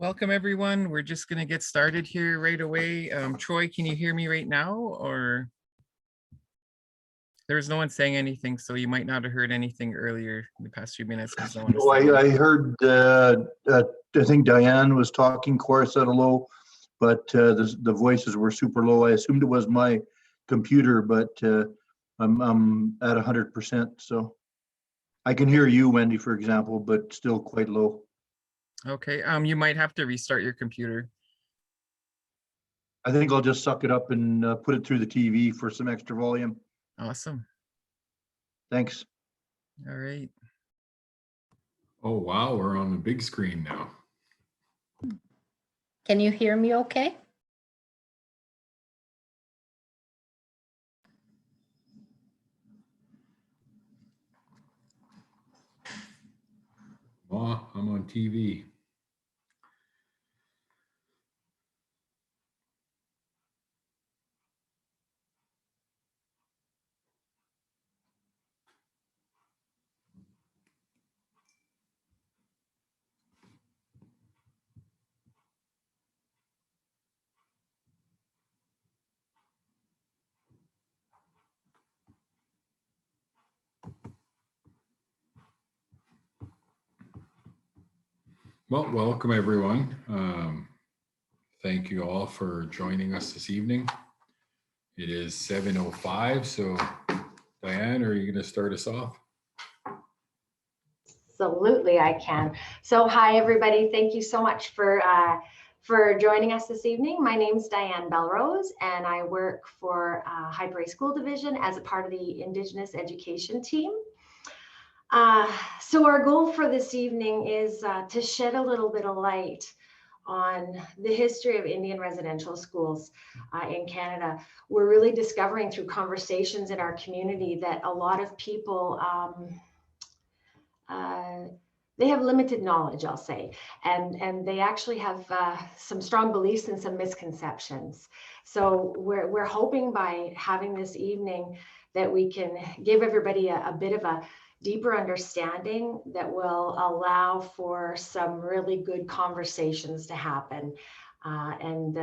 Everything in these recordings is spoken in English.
Welcome, everyone. We're just going to get started here right away. Troy, can you hear me right now? Or there's no one saying anything, so you might not have heard anything earlier in the past few minutes because no one was saying I heard, I think Diane was talking, Cora said hello, but the voices were super low. I assumed it was my computer, but I'm at 100%. So I can hear you, Wendy, for example, but still quite low. Okay, you might have to restart your computer. I think I'll just suck it up and put it through the TV for some extra volume. Awesome. Thanks. All right. Oh, wow, we're on the big screen now. Can you hear me okay? Oh, I'm on TV. Well, welcome everyone. Thank you all for joining us this evening. It is 7:05, so Diane, are you going to start us off? Absolutely, I can. So hi, everybody. Thank you so much for joining us this evening. My name is Diane Belrose, and I work for High Prairie School Division as a part of the Indigenous education team. So our goal for this evening is to shed a little bit of light on the history of Indian residential schools in Canada. We're really discovering through conversations in our community that a lot of people they have limited knowledge, I'll say, and they actually have some strong beliefs and some misconceptions. So we're hoping by having this evening that we can give everybody a bit of a deeper understanding that will allow for some really good conversations to happen, and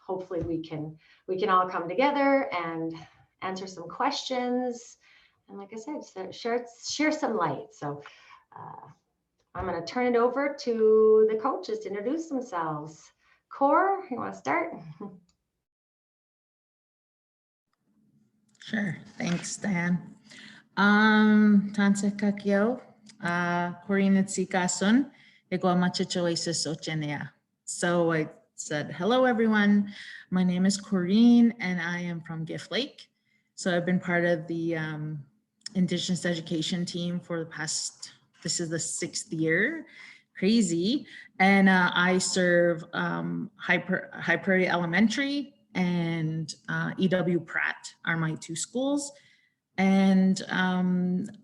hopefully we can all come together and answer some questions. And like I said, share some light. So I'm going to turn it over to the coaches to introduce themselves. Cor, you want to start? Sure. Thanks, Dan. Tanse kakyo, Corina Tsikasun, Ochenia. So I said, hello, everyone. My name is Corrine, and I am from Gift Lake. So I've been part of the Indigenous education team for the past, this is the 6th year, crazy. And I serve High Prairie Elementary and EW Pratt are my 2 schools. And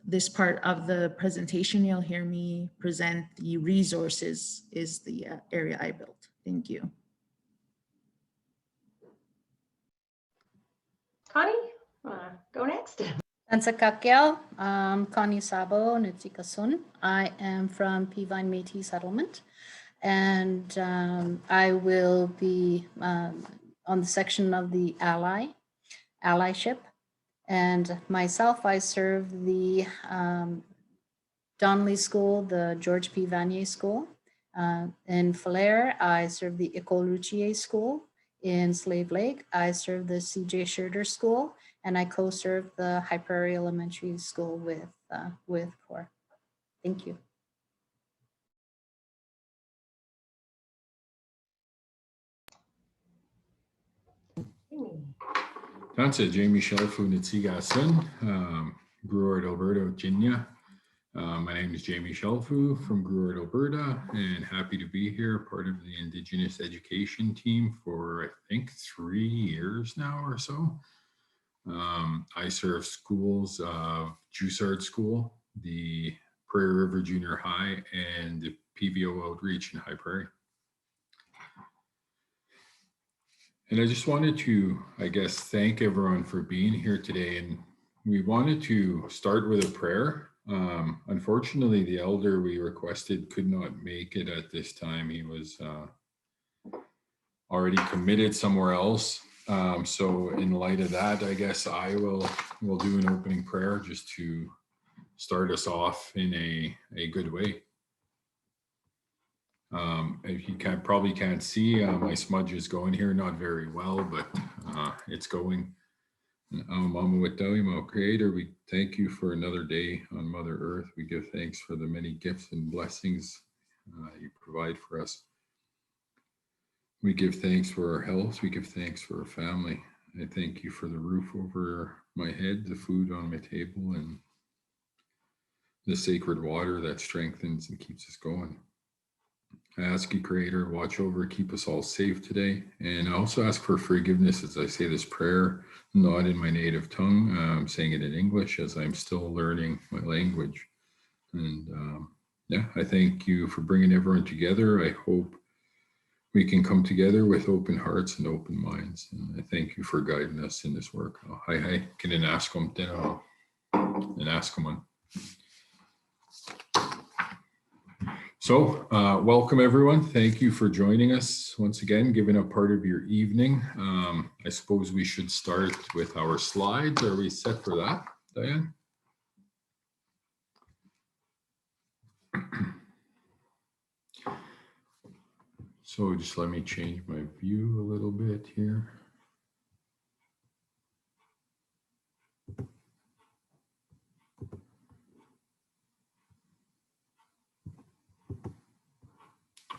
this part of the presentation, you'll hear me present the resources is the area I built. Thank you. Connie, go next. Tansakakyal, Connie Sabo, Nitsikasun. I am from Peavine Métis Settlement, and I will be on the section of the allyship. And myself, I serve the Donnelly School, the George P. Vanier School. In Falher, I serve the École Routier School. In Slave Lake, I serve the C.J. Schurter School, and I co-serve the High Prairie Elementary School with CORE. Thank you. Tanse Jamie Shelfu Nitsigasun, Gruard, Alberta, Virginia. My name is Jamie Shelfu from Gruard, Alberta, and happy to be here, part of the Indigenous education team for, I think, 3 years now or so. I serve schools of Jussard School, the Prairie River Junior High, and the PVO Outreach in High Prairie. And I just wanted to, I guess, thank everyone for being here today. And we wanted to start with a prayer Unfortunately, the elder we requested could not make it at this time. He was already committed somewhere else. So in light of that, I guess I will do an opening prayer just to start us off in a good way. If you probably can't see, my smudge is going here not very well, but it's going. Mama Witawima, Creator, we thank you for another day on Mother Earth. We give thanks for the many gifts and blessings you provide for us. We give thanks for our health. We give thanks for our family. I thank you for the roof over my head, the food on my table, and the sacred water that strengthens and keeps us going. I ask you, Creator, watch over, keep us all safe today. And I also ask for forgiveness as I say this prayer, not in my native tongue. I'm saying it in English as I'm still learning my language. And yeah, I thank you for bringing everyone together. I hope we can come together with open hearts and open minds. And I thank you for guiding us in this work. Hi, can I ask them? And ask them one. So welcome everyone. Thank you for joining us once again, giving up part of your evening. I suppose we should start with our slides. Are we set for that, Diane? So just let me change my view a little bit here.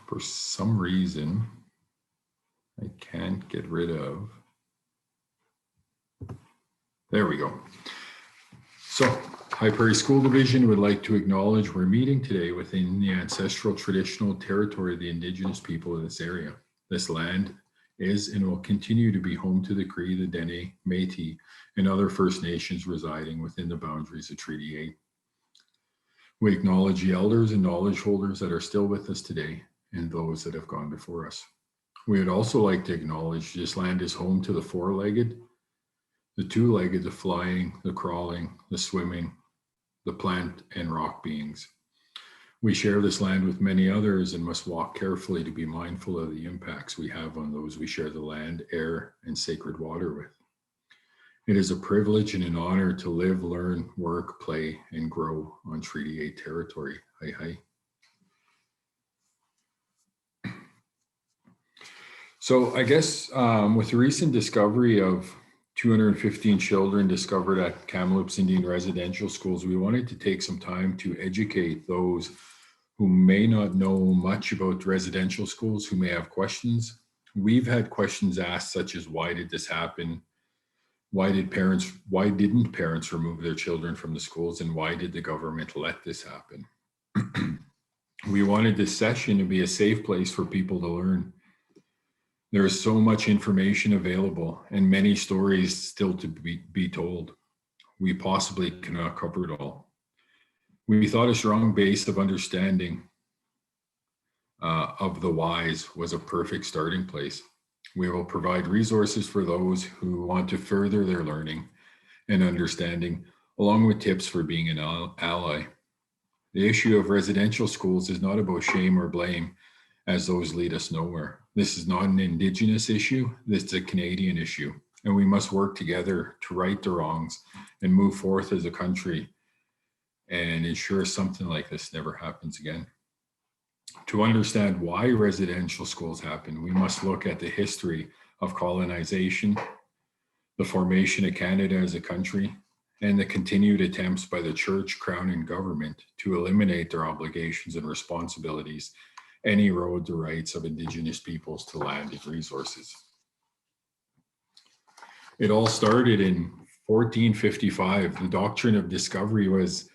For some reason, I can't get rid of. There we go. So, High Prairie School Division would like to acknowledge we're meeting today within the ancestral traditional territory of the Indigenous people of this area. This land is and will continue to be home to the Cree, the Dene, Métis, and other First Nations residing within the boundaries of Treaty 8. We acknowledge the elders and knowledge holders that are still with us today and those that have gone before us. We would also like to acknowledge this land is home to the four-legged, the two-legged, the flying, the crawling, the swimming, the plant and rock beings. We share this land with many others and must walk carefully to be mindful of the impacts we have on those we share the land, air, and sacred water with. It is a privilege and an honor to live, learn, work, play, and grow on Treaty 8 territory. Hi. So I guess with the recent discovery of 215 children discovered at Kamloops Indian residential schools, we wanted to take some time to educate those who may not know much about residential schools, who may have questions. We've had questions asked such as, why did this happen? Why didn't parents remove their children from the schools? And why did the government let this happen? We wanted this session to be a safe place for people to learn. There is so much information available and many stories still to be told. We possibly cannot cover it all. We thought a strong base of understanding of the whys was a perfect starting place. We will provide resources for those who want to further their learning and understanding, along with tips for being an ally. The issue of residential schools is not about shame or blame, as those lead us nowhere. This is not an Indigenous issue, this is a Canadian issue, and we must work together to right the wrongs and move forth as a country and ensure something like this never happens again. To understand why residential schools happen, we must look at the history of colonization, the formation of Canada as a country, and the continued attempts by the Church, Crown, and government to eliminate their obligations and responsibilities and erode the rights of Indigenous peoples to land and resources. It all started in 1455. The doctrine of discovery was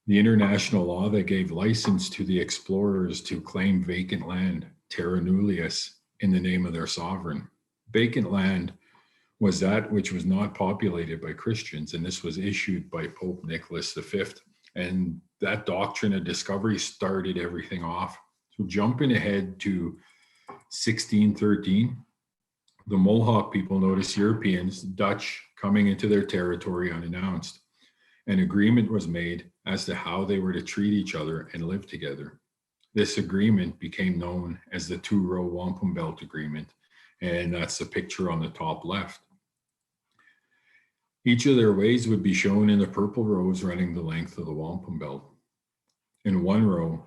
the international law that gave license to the explorers to claim vacant land, terra nullius, in the name of their sovereign. Vacant land was that which was not populated by Christians, and this was issued by Pope Nicholas V. And that doctrine of discovery started everything off. So jumping ahead to 1613, the Mohawk people noticed Europeans, Dutch, coming into their territory unannounced. An agreement was made as to how they were to treat each other and live together. This agreement became known as the Two-Row Wampum Belt Agreement, and that's the picture on the top left. Each of their ways would be shown in the purple rows running the length of the wampum belt. In one row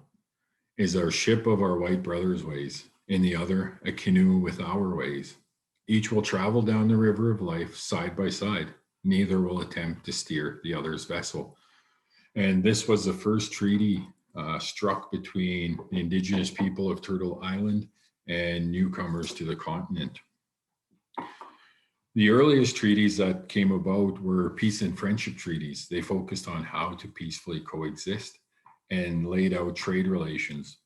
is our ship of our white brothers' ways. In the other, a canoe with our ways. Each will travel down the river of life side by side. Neither will attempt to steer the other's vessel. And this was the first treaty struck between the Indigenous people of Turtle Island and newcomers to the continent. The earliest treaties that came about were peace and friendship treaties. They focused on how to peacefully coexist and laid out trade relations.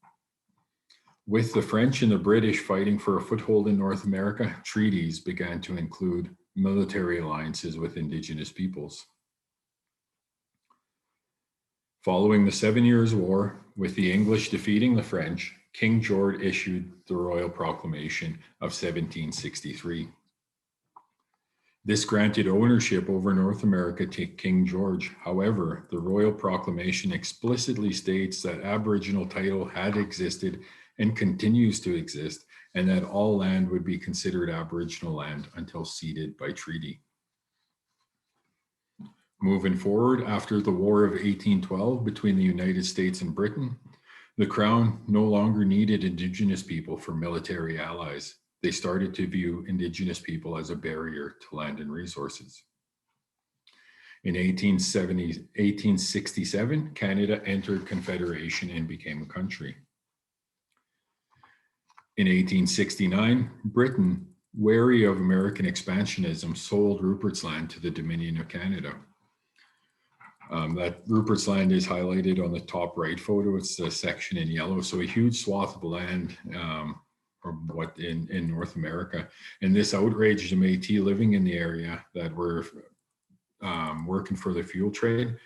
With the French and the British fighting for a foothold in North America, treaties began to include military alliances with Indigenous peoples. Following the 7 Years' War, with the English defeating the French, King George issued the Royal Proclamation of 1763. This granted ownership over North America to King George. However, the Royal Proclamation explicitly states that Aboriginal title had existed and continues to exist, and that all land would be considered Aboriginal land until ceded by treaty. Moving forward, after the War of 1812 between the United States and Britain, the Crown no longer needed Indigenous people for military allies. They started to view Indigenous people as a barrier to land and resources. In 1867, Canada entered Confederation and became a country. In 1869, Britain, wary of American expansionism, sold Rupert's Land to the Dominion of Canada. That Rupert's Land is highlighted on the top right photo. It's the section in yellow. So a huge swath of land in North America. And this outraged the Métis living in the area that were working for the fuel trade.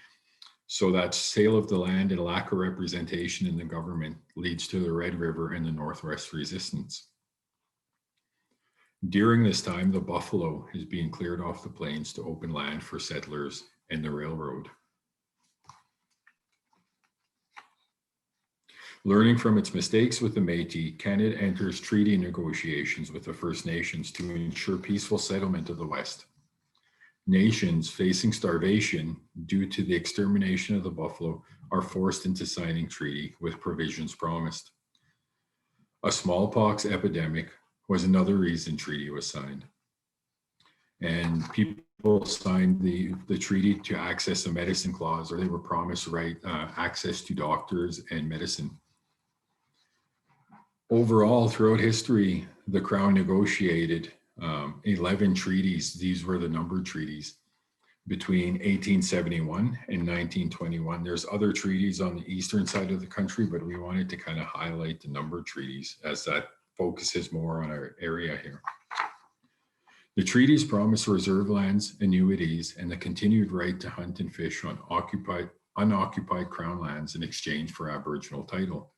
So that sale of the land and lack of representation in the government leads to the Red River and the Northwest Resistance. During this time, the buffalo is being cleared off the plains to open land for settlers and the railroad. Learning from its mistakes with the Métis, Canada enters treaty negotiations with the First Nations to ensure peaceful settlement of the West. Nations facing starvation due to the extermination of the buffalo are forced into signing treaty with provisions promised. A smallpox epidemic was another reason treaty was signed. And people signed the treaty to access the medicine clause, or they were promised access to doctors and medicine. Overall, throughout history, the Crown negotiated 11 treaties. These were the numbered treaties between 1871 and 1921. There's other treaties on the eastern side of the country, but we wanted to kind of highlight the numbered treaties as that focuses more on our area here. The treaties promise reserve lands, annuities, and the continued right to hunt and fish on unoccupied Crown lands in exchange for Aboriginal title.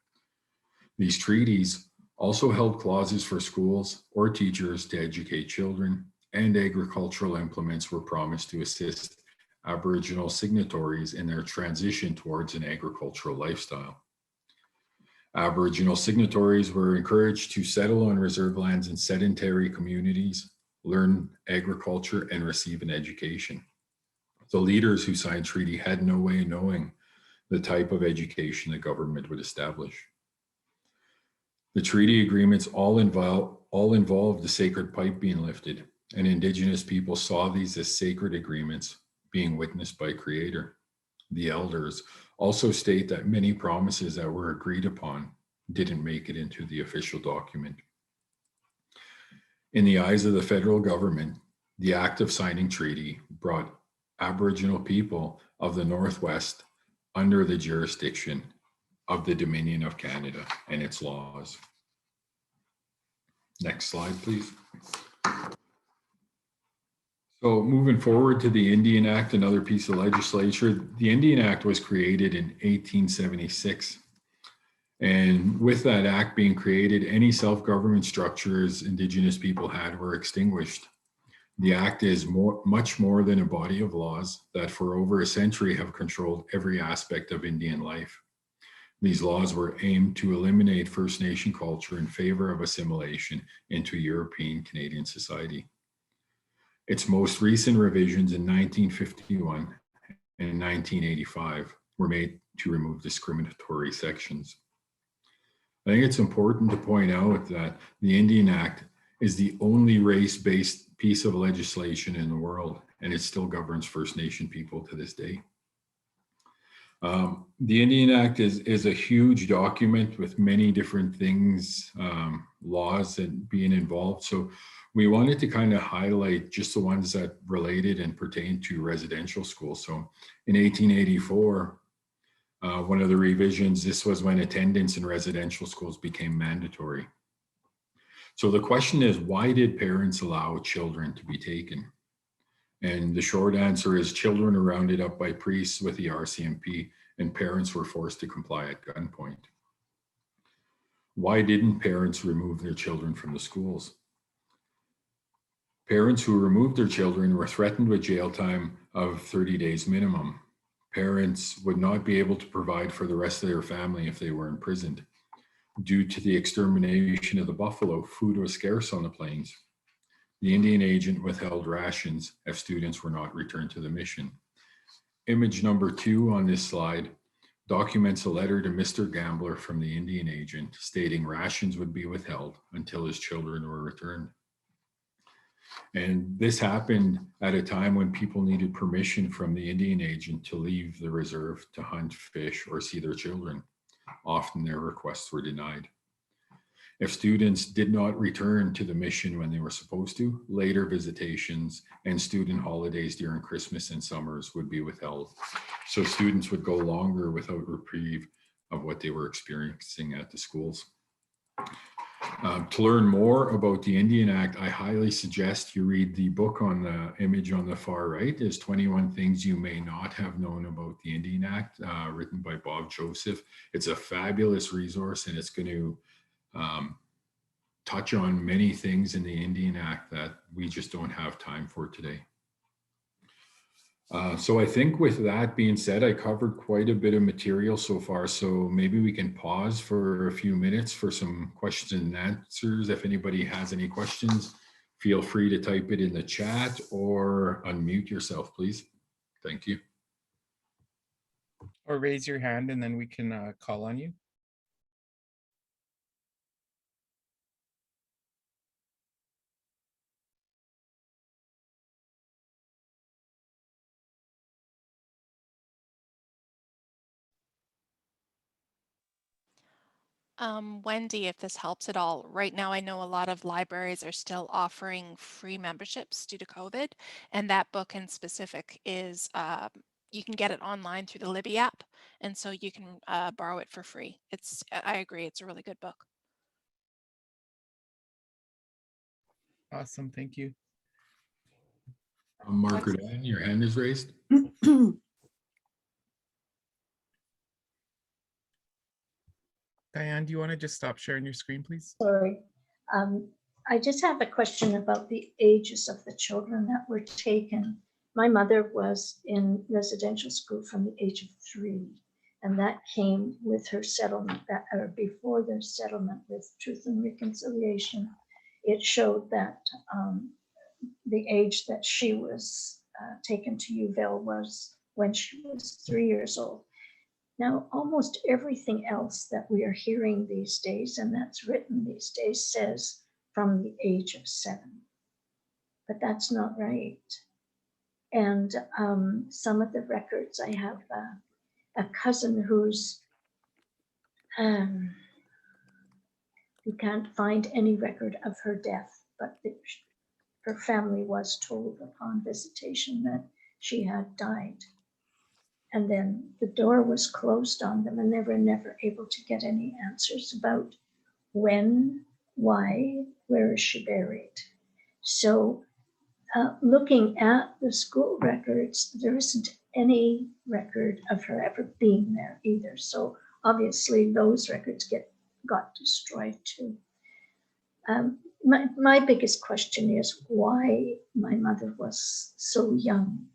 These treaties also held clauses for schools or teachers to educate children, and agricultural implements were promised to assist Aboriginal signatories in their transition towards an agricultural lifestyle. Aboriginal signatories were encouraged to settle on reserve lands in sedentary communities, learn agriculture, and receive an education. The leaders who signed treaty had no way of knowing the type of education the government would establish. The treaty agreements all involved the sacred pipe being lifted, and Indigenous people saw these as sacred agreements being witnessed by Creator. The elders also state that many promises that were agreed upon didn't make it into the official document. In the eyes of the federal government, the act of signing treaty brought Aboriginal people of the Northwest under the jurisdiction of the Dominion of Canada and its laws. Next slide, please. So moving forward to the Indian Act, another piece of legislation. The Indian Act was created in 1876. And with that act being created, any self-government structures Indigenous people had were extinguished. The Act is much more than a body of laws that for over a century have controlled every aspect of Indian life. These laws were aimed to eliminate First Nation culture in favor of assimilation into European Canadian society. Its most recent revisions in 1951 and 1985 were made to remove discriminatory sections. I think it's important to point out that the Indian Act is the only race-based piece of legislation in the world, and it still governs First Nation people to this day. The Indian Act is a huge document with many different things, laws and being involved. So we wanted to kind of highlight just the ones that related and pertain to residential schools. So in 1884, one of the revisions, this was when attendance in residential schools became mandatory. So the question is, why did parents allow children to be taken? And the short answer is children are rounded up by priests with the RCMP and parents were forced to comply at gunpoint. Why didn't parents remove their children from the schools? Parents who removed their children were threatened with jail time of 30 days minimum. Parents would not be able to provide for the rest of their family if they were imprisoned. Due to the extermination of the buffalo, food was scarce on the plains. The Indian agent withheld rations if students were not returned to the mission. Image number 2 on this slide documents a letter to Mr. Gambler from the Indian agent stating rations would be withheld until his children were returned. And this happened at a time when people needed permission from the Indian agent to leave the reserve to hunt, fish, or see their children. Often their requests were denied. If students did not return to the mission when they were supposed to, later visitations and student holidays during Christmas and summers would be withheld. So students would go longer without reprieve of what they were experiencing at the schools. To learn more about the Indian Act, I highly suggest you read the book on the image on the far right. There's 21 Things You May Not Have Known About the Indian Act, written by Bob Joseph. It's a fabulous resource and it's going to touch on many things in the Indian Act that we just don't have time for today. So I think with that being said, I covered quite a bit of material so far, so maybe we can pause for a few minutes for some questions and answers. If anybody has any questions, feel free to type it in the chat or unmute yourself, please. Thank you. Or raise your hand and then we can call on you. Wendy, if this helps at all, right now I know a lot of libraries are still offering free memberships due to COVID, and that book in specific is, you can get it online through the Libby app, and so you can borrow it for free. I agree, it's a really good book. Awesome, thank you. Margaret Ann, your hand is raised. Diane, do you want to just stop sharing your screen, please? Sorry. I just have a question about the ages of the children that were taken. My mother was in residential school from the age of 3, and that came with her settlement, or before their settlement with Truth and Reconciliation. It showed that the age that she was taken to Uville was when she was 3 years old. Now, almost everything else that we are hearing these days, and that's written these days, says from the age of 7. But that's not right. And some of the records, I have a cousin who's, who can't find any record of her death, but her family was told upon visitation that she had died. And then the door was closed on them and they were never able to get any answers about when, why, where is she buried. So looking at the school records, there isn't any record of her ever being there either. So obviously those records got destroyed too. my biggest question is why my mother was so young,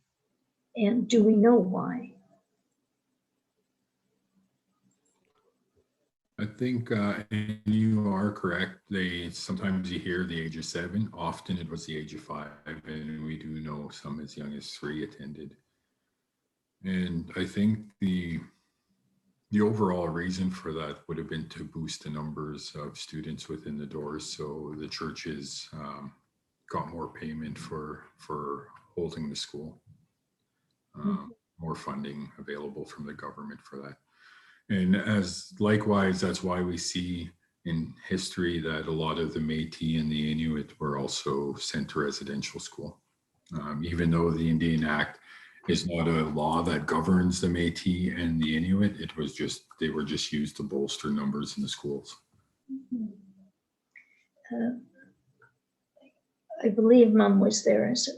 and do we know why? I think, and you are correct. Sometimes you hear the age of 7. Often it was the age of 5, and we do know some as young as 3 attended. And I think the overall reason for that would have been to boost the numbers of students within the doors. So the churches got more payment for holding the school, more funding available from the government for that. And as likewise, that's why we see in history that a lot of the Métis and the Inuit were also sent to residential school. Even though the Indian Act is not a law that governs the Métis and the Inuit, they were just used to bolster numbers in the schools. I believe Mom was there as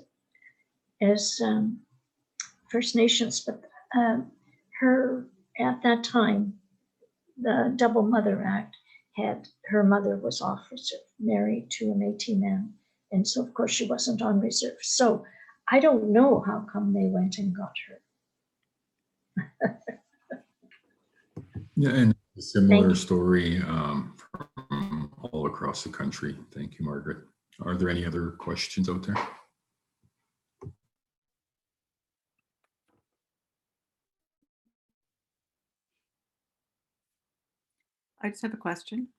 First Nations, but her, at that time, the Double Mother Act had, her mother was officer married to a Métis man. And so of course she wasn't on reserve. So I don't know how come they went and got her. Yeah, and a similar story from all across the country. Thank you, Margaret. Are there any other questions out there? I just have a question.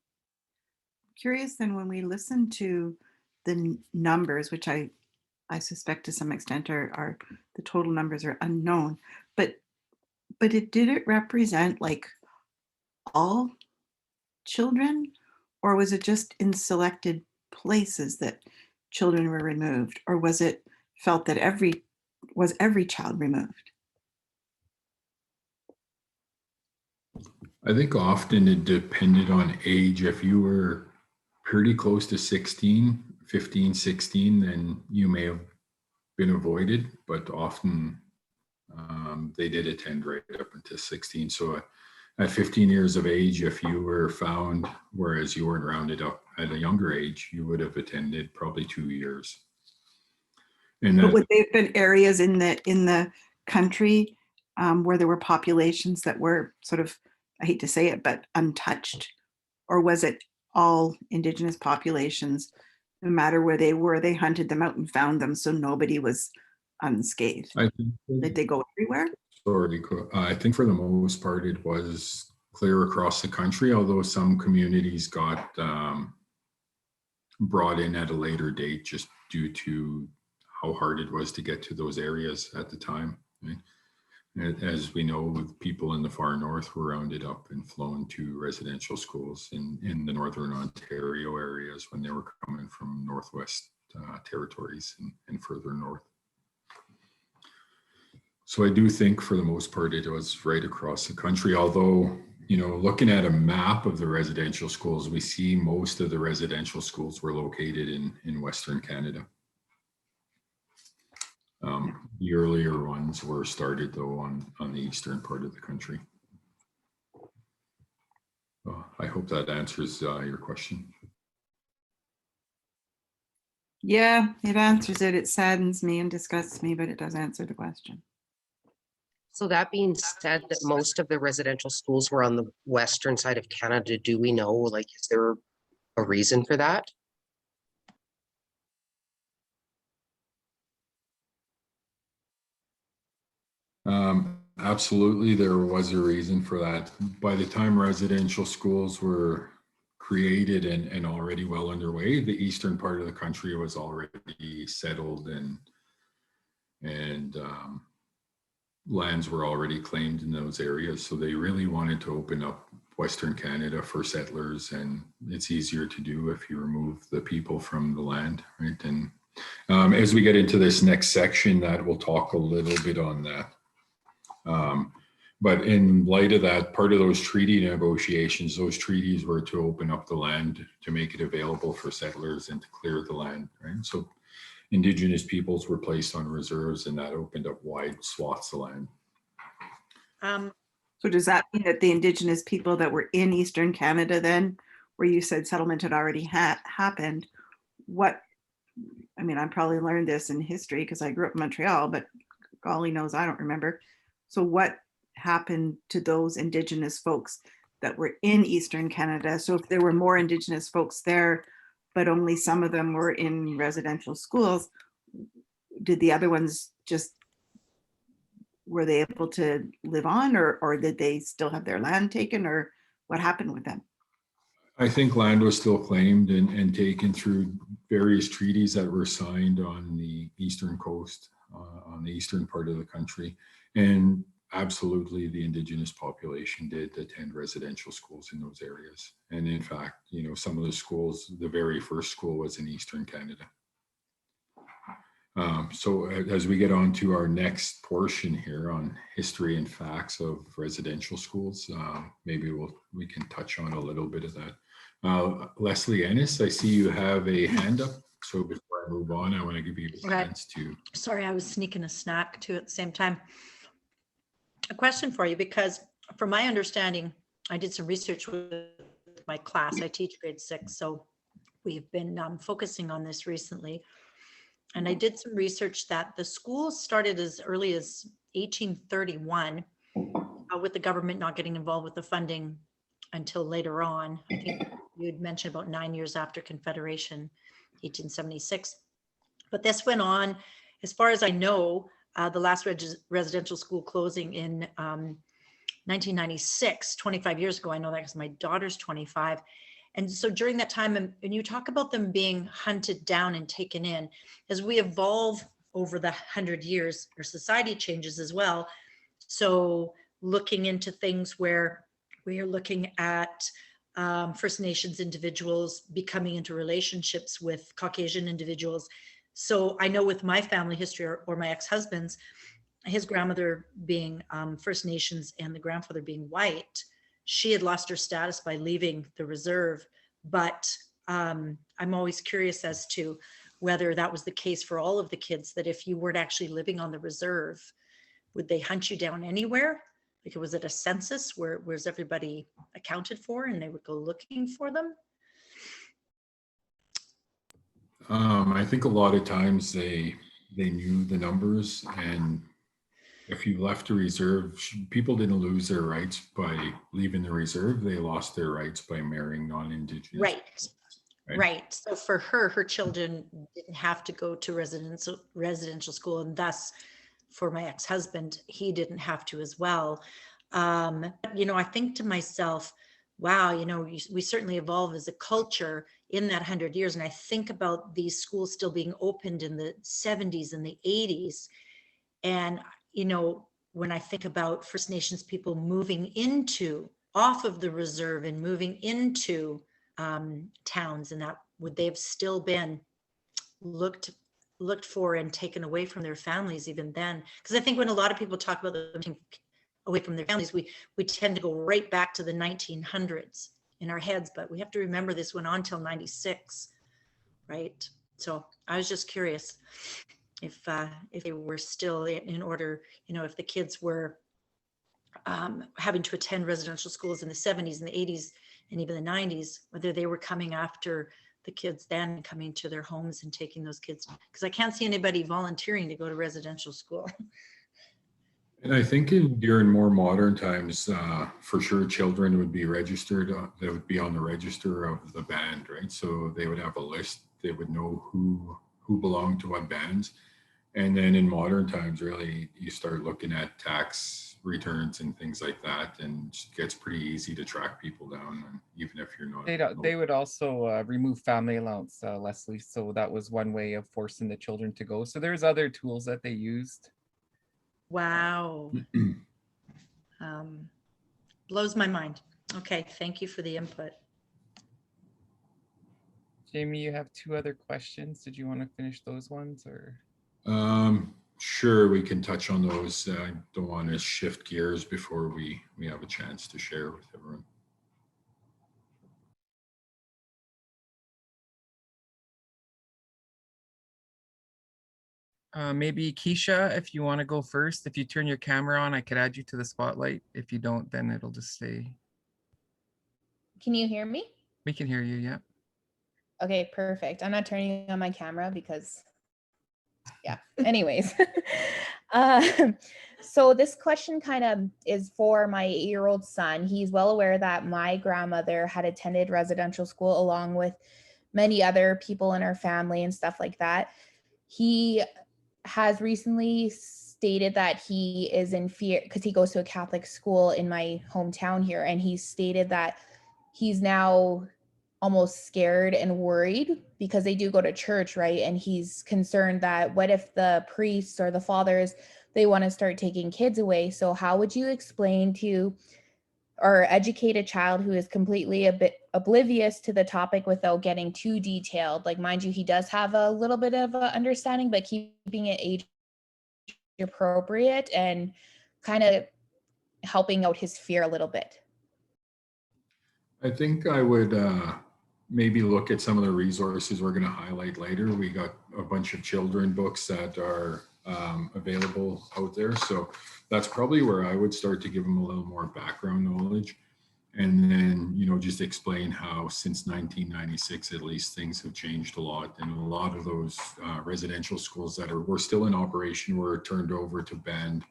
Curious then, when we listen to the numbers, which I suspect to some extent are the total numbers are unknown, but did it represent like all children, or was it just in selected places that children were removed, or was it felt that every child removed? I think often it depended on age. If you were pretty close to 16, 15, 16, then you may have been avoided, but often they did attend right up until 16. So at 15 years of age, if you were found, whereas you weren't rounded up at a younger age, you would have attended probably 2 years. And But would they have been areas in the country where there were populations that were sort of, I hate to say it, but untouched? Or was it all Indigenous populations, no matter where they were, they hunted them out and found them, so nobody was unscathed? Did they go everywhere? I think for the most part, it was clear across the country, although some communities got brought in at a later date just due to how hard it was to get to those areas at the time. Right? As we know, people in the far north were rounded up and flown to residential schools in the Northern Ontario areas when they were coming from Northwest territories and further north. So I do think for the most part, it was right across the country, although, you know, looking at a map of the residential schools, we see most of the residential schools were located in Western Canada. The earlier ones were started though on the eastern part of the country. I hope that answers your question. Yeah, it answers it. It saddens me and disgusts me, but it does answer the question. So that being said, that most of the residential schools were on the western side of Canada, do we know, like, is there a reason for that? Absolutely, there was a reason for that. By the time residential schools were created and already well underway, the eastern part of the country was already settled and lands were already claimed in those areas. So they really wanted to open up Western Canada for settlers, and it's easier to do if you remove the people from the land, right? And as we get into this next section, that we'll talk a little bit on that. But in light of that, part of those treaty negotiations, those treaties were to open up the land, to make it available for settlers and to clear the land, right? So Indigenous peoples were placed on reserves, and that opened up wide swaths of land. So does that mean that the Indigenous people that were in Eastern Canada then, where you said settlement had already happened, what, I mean, I probably learned this in history because I grew up in Montreal, but golly knows I don't remember. So what happened to those Indigenous folks that were in Eastern Canada? So if there were more Indigenous folks there, but only some of them were in residential schools, did the other ones just, were they able to live on, or did they still have their land taken, or what happened with them? I think land was still claimed and taken through various treaties that were signed on the eastern coast, on the eastern part of the country. And absolutely, the Indigenous population did attend residential schools in those areas. And in fact, you know, some of the schools, the very first school was in Eastern Canada. So as we get on to our next portion here on history and facts of residential schools, maybe we can touch on a little bit of that. Leslie Ennis, I see you have a hand up. So before I move on, I want to give you a chance to. Sorry, I was sneaking a snack too at the same time. A question for you, because from my understanding, I did some research with my class. I teach grade 6, so we've been focusing on this recently. And I did some research that the school started as early as 1831 with the government not getting involved with the funding until later on. I think you had mentioned about 9 years after Confederation, 1876. But this went on, as far as I know, the last residential school closing in 1996, 25 years ago. I know that because my daughter's 25. And so during that time, and you talk about them being hunted down and taken in, as we evolve over the 100 years, our society changes as well. So looking into things where we are looking at First Nations individuals becoming into relationships with Caucasian individuals. So I know with my family history, or my ex-husband's, his grandmother being First Nations and the grandfather being white, she had lost her status by leaving the reserve. But I'm always curious as to whether that was the case for all of the kids, that if you weren't actually living on the reserve, would they hunt you down anywhere? Like, was it a census where was everybody accounted for and they would go looking for them? I think a lot of times they knew the numbers, and if you left a reserve, people didn't lose their rights by leaving the reserve. They lost their rights by marrying non-Indigenous. Right. Right. So for her children didn't have to go to residential school, and thus for my ex-husband, he didn't have to as well. You know, I think to myself, wow, you know, we certainly evolve as a culture in that 100 years. And I think about these schools still being opened in the 70s and the 80s. And, you know, when I think about First Nations people moving off of the reserve and moving into towns, and that would they have still been looked for and taken away from their families even then? Because I think when a lot of people talk about them taking away from their families, we tend to go right back to the 1900s in our heads, but we have to remember this went on till 96, right? So I was just curious if they were still in order, you know, if the kids were having to attend residential schools in the 70s and the 80s and even the 90s, whether they were coming after the kids then, coming to their homes and taking those kids, because I can't see anybody volunteering to go to residential school. And I think during more modern times, for sure, children would be registered. They would be on the register of the band, right? So they would have a list. They would know who belonged to what bands. And then in modern times, really, you start looking at tax returns and things like that, and it gets pretty easy to track people down, even if you're not. They would also remove family allowance, Leslie. So that was one way of forcing the children to go. So there's other tools that they used. Wow. Blows my mind. Okay, thank you for the input. Jamie, you have 2 other questions. Did you want to finish those ones, or? Sure, we can touch on those. I don't want to shift gears before we have a chance to share with everyone. Maybe Keisha, if you want to go first. If you turn your camera on, I could add you to the spotlight. If you don't, then it'll just stay. Can you hear me? We can hear you, yeah. Okay, perfect. I'm not turning on my camera because, yeah, anyways. Um, so this question kind of is for my 8-year-old son. He's well aware that my grandmother had attended residential school along with many other people in our family and stuff like that. He has recently stated that he is in fear because he goes to a Catholic school in my hometown here, and he stated that he's now almost scared and worried because they do go to church, right? And he's concerned that what if the priests or the fathers, they want to start taking kids away? So how would you explain to or educate a child who is completely a bit oblivious to the topic without getting too detailed? Like, mind you, he does have a little bit of a understanding, but keeping it age appropriate and kind of helping out his fear a little bit. I think I would maybe look at some of the resources we're going to highlight later. We got a bunch of children books that are available out there. So that's probably where I would start to give them a little more background knowledge. And then, you know, just explain how since 1996, at least, things have changed a lot. And a lot of those residential schools that were still in operation were turned over to band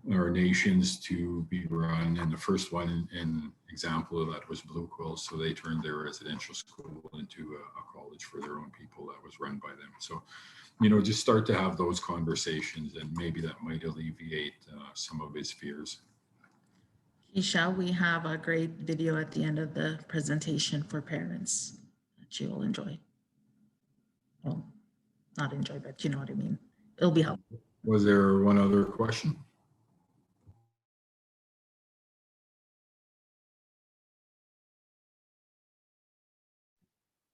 or nations to be run. And the first one in example of that was Blue Quill. So they turned their residential school into a college for their own people that was run by them. So, you know, just start to have those conversations, and maybe that might alleviate some of his fears. Keisha, we have a great video at the end of the presentation for parents that you will enjoy. Well, not enjoy, but you know what I mean. It'll be helpful. Was there one other question?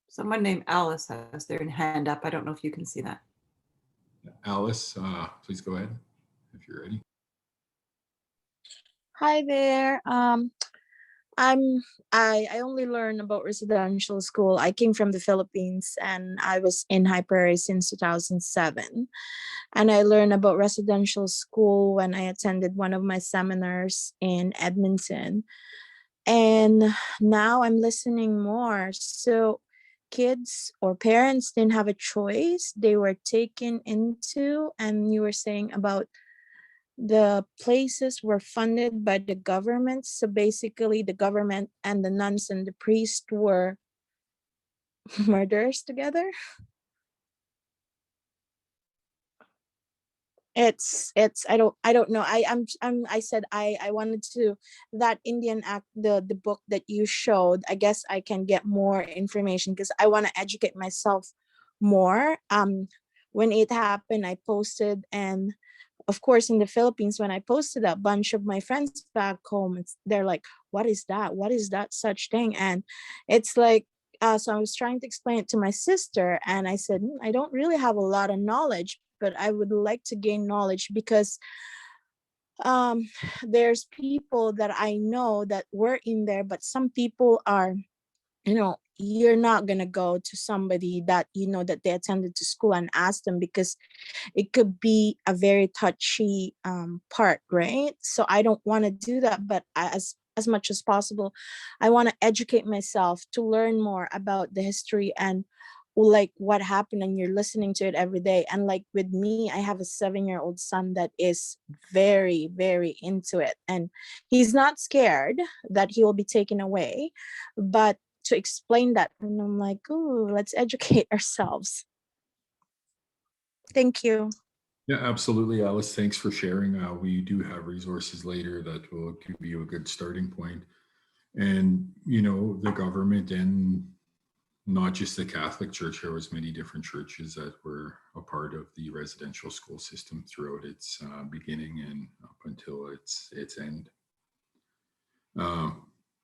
Someone named Alice has their hand up. I don't know if you can see that. Alice, please go ahead if you're ready. Hi there. I only learned about residential school. I came from the Philippines and I was in Prairie since 2007. And I learned about residential school when I attended one of my seminars in Edmonton. And now I'm listening more. So kids or parents didn't have a choice. They were taken into, and you were saying about the places were funded by the government. So basically the government and the nuns and the priest were murderers together. It's I don't know. I said I wanted to, that Indian act, the book that you showed, I guess I can get more information because I want to educate myself more. When it happened, I posted, and of course in the Philippines, when I posted, a bunch of my friends back home, they're like, what is that? What is that such thing? And it's like, so I was trying to explain it to my sister, and I said, I don't really have a lot of knowledge, but I would like to gain knowledge because there's people that I know that were in there, but some people are, you know, you're not going to go to somebody that, you know, that they attended to school and ask them because it could be a very touchy part, right? So I don't want to do that, but as much as possible, I want to educate myself to learn more about the history and like what happened, and you're listening to it every day. And like with me, I have a 7-year-old son that is very, very into it, and he's not scared that he will be taken away, but to explain that, and I'm like, oh, let's educate ourselves. Thank you. Yeah, absolutely, Alice. Thanks for sharing. We do have resources later that will give you a good starting point. And, you know, the government, and not just the Catholic Church, there was many different churches that were a part of the residential school system throughout its beginning and up until its end.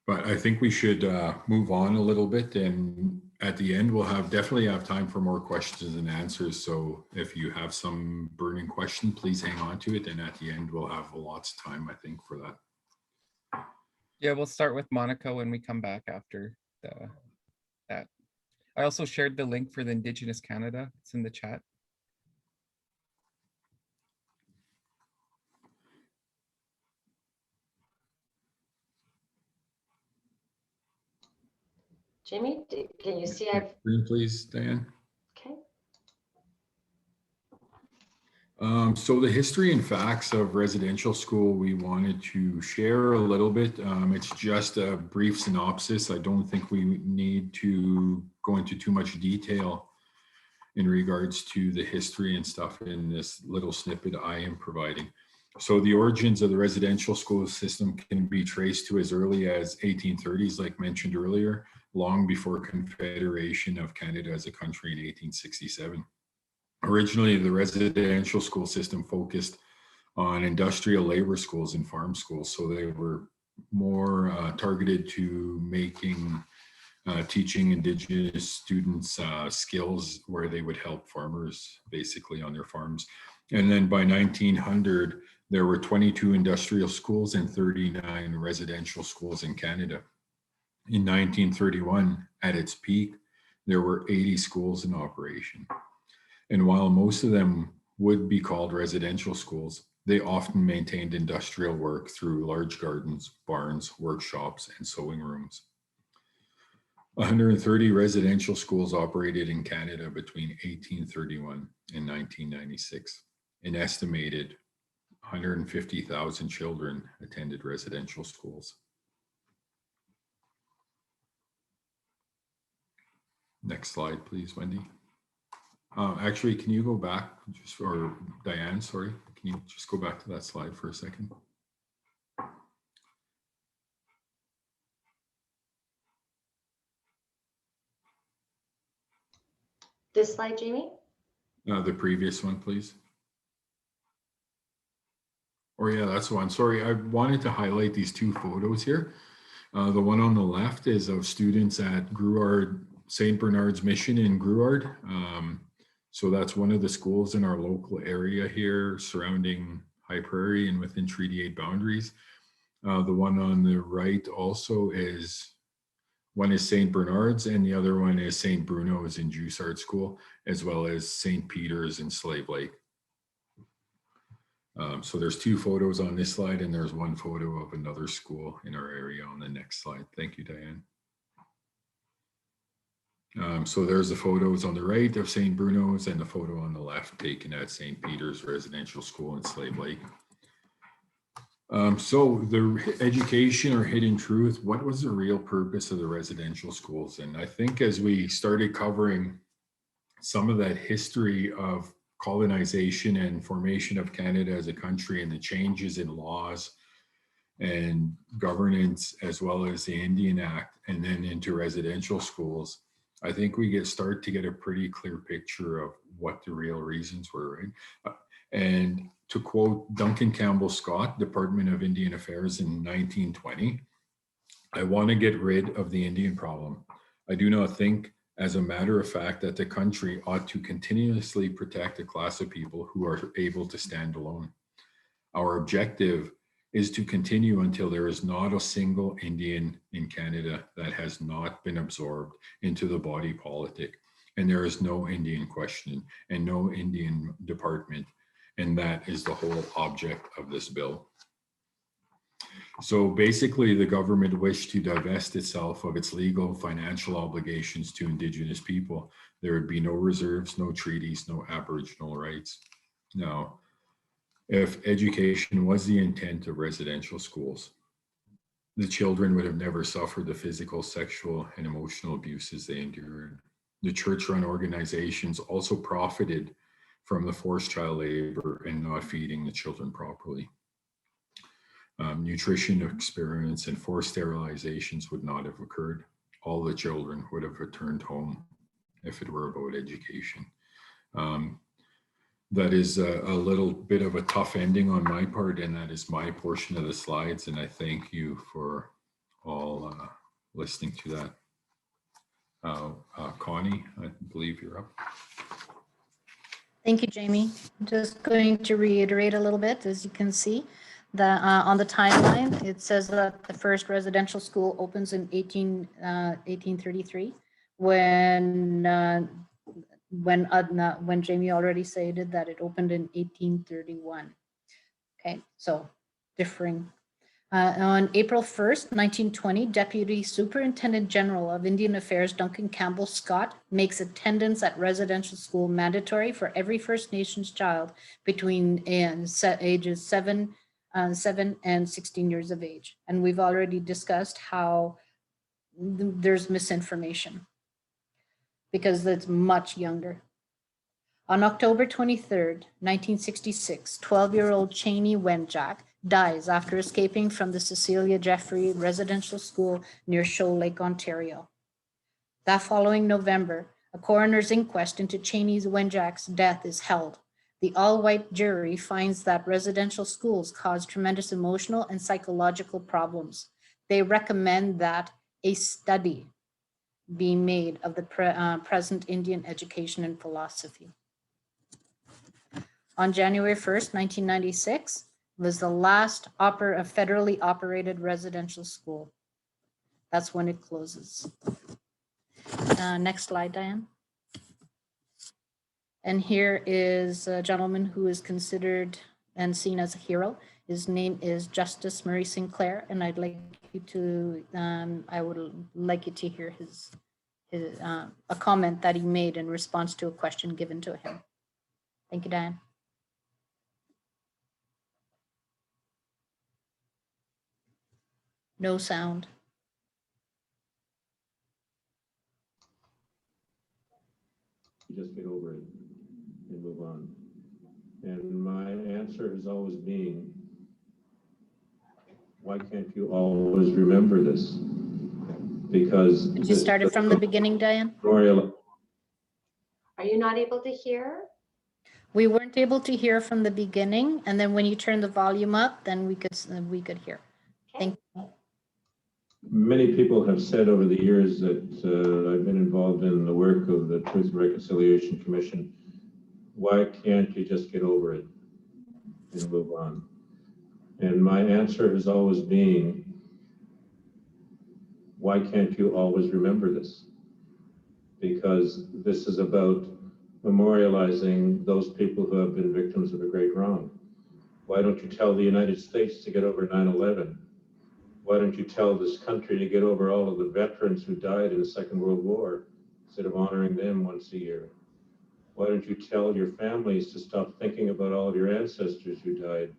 But I think we should move on a little bit, and at the end we'll definitely have time for more questions and answers. So if you have some burning question, please hang on to it, and at the end we'll have lots of time, I think, for that. Yeah, we'll start with Monica when we come back after that. I also shared the link for the Indigenous Canada. It's in the chat. Jamie, can you see I've, Screen, please, Diane. okay. So the history and facts of residential school, we wanted to share a little bit. It's just a brief synopsis. I don't think we need to go into too much detail in regards to the history and stuff in this little snippet I am providing. So the origins of the residential school system can be traced to as early as 1830s, like mentioned earlier, long before Confederation of Canada as a country in 1867. Originally, the residential school system focused on industrial labor schools and farm schools. So they were more targeted to making, teaching Indigenous students skills where they would help farmers basically on their farms. And then by 1900, there were 22 industrial schools and 39 residential schools in Canada. In 1931, at its peak, there were 80 schools in operation. And while most of them would be called residential schools, they often maintained industrial work through large gardens, barns, workshops, and sewing rooms. 130 residential schools operated in Canada between 1831 and 1996. An estimated 150,000 children attended residential schools. Next slide, please, Wendy. Actually, can you go back, or Diane, sorry, can you just go back to that slide for a second? This slide, Jamie? The previous one, please. Or yeah, that's the one. Sorry, I wanted to highlight these two photos here. The one on the left is of students at Gruard, St. Bernard's Mission in Gruard. So that's one of the schools in our local area here surrounding High Prairie and within Treaty 8 boundaries. The one on the right also is, one is St. Bernard's and the other one is St. Bruno's in Jussard School, as well as St. Peter's in Slave Lake. So there's two photos on this slide and there's one photo of another school in our area on the next slide. Thank you, Diane. So there's the photos on the right of St. Bruno's and the photo on the left taken at St. Peter's Residential School in Slave Lake. So the education or hidden truth, what was the real purpose of the residential schools? And I think as we started covering some of that history of colonization and formation of Canada as a country and the changes in laws and governance, as well as the Indian Act, and then into residential schools, I think we start to get a pretty clear picture of what the real reasons were, right? And to quote Duncan Campbell Scott, Department of Indian Affairs in 1920, I want to get rid of the Indian problem. I do not think, as a matter of fact, that the country ought to continuously protect a class of people who are able to stand alone. Our objective is to continue until there is not a single Indian in Canada that has not been absorbed into the body politic, and there is no Indian question and no Indian department, and that is the whole object of this bill. So basically, the government wished to divest itself of its legal financial obligations to Indigenous people. There would be no reserves, no treaties, no Aboriginal rights. Now, if education was the intent of residential schools, the children would have never suffered the physical, sexual, and emotional abuses they endured. The church-run organizations also profited from the forced child labor and not feeding the children properly. Nutrition experiments and forced sterilizations would not have occurred. All the children would have returned home if it were about education. That is a little bit of a tough ending on my part, and that is my portion of the slides, and I thank you for all listening to that. Connie, I believe you're up. Thank you, Jamie. I'm just going to reiterate a little bit. As you can see, on the timeline, it says that the first residential school opens in 1833, when Jamie already stated that it opened in 1831. Okay, so differing On April 1st, 1920, Deputy Superintendent General of Indian Affairs Duncan Campbell Scott makes attendance at residential school mandatory for every First Nations child between ages 7 and 16 years of age. And we've already discussed how there's misinformation because it's much younger. On October 23rd, 1966, 12-year-old Cheney Wenjack dies after escaping from the Cecilia Jeffrey Residential School near Shoal Lake, Ontario. That following November, a coroner's inquest into Cheney Wenjack's death is held. The all-white jury finds that residential schools cause tremendous emotional and psychological problems. They recommend that a study be made of the present Indian education and philosophy. On January 1st, 1996, was the last federally operated residential school. That's when it closes. Next slide, Diane. And here is a gentleman who is considered and seen as a hero. His name is Justice Murray Sinclair, and I'd like you to, I would like you to hear a comment that he made in response to a question given to him. Thank you, Diane. No sound. You just get over it and move on. And my answer has always been, why can't you always remember this? Because you started from the beginning, Diane? Are you not able to hear? We weren't able to hear from the beginning, and then when you turn the volume up, then we could hear. Okay. Thank you. Many people have said over the years that I've been involved in the work of the Truth and Reconciliation Commission. Why can't you just get over it and move on? And my answer has always been, why can't you always remember this? Because this is about memorializing those people who have been victims of a great wrong. Why don't you tell the United States to get over 9/11? Why don't you tell this country to get over all of the veterans who died in the Second World War instead of honoring them once a year? Why don't you tell your families to stop thinking about all of your ancestors who died?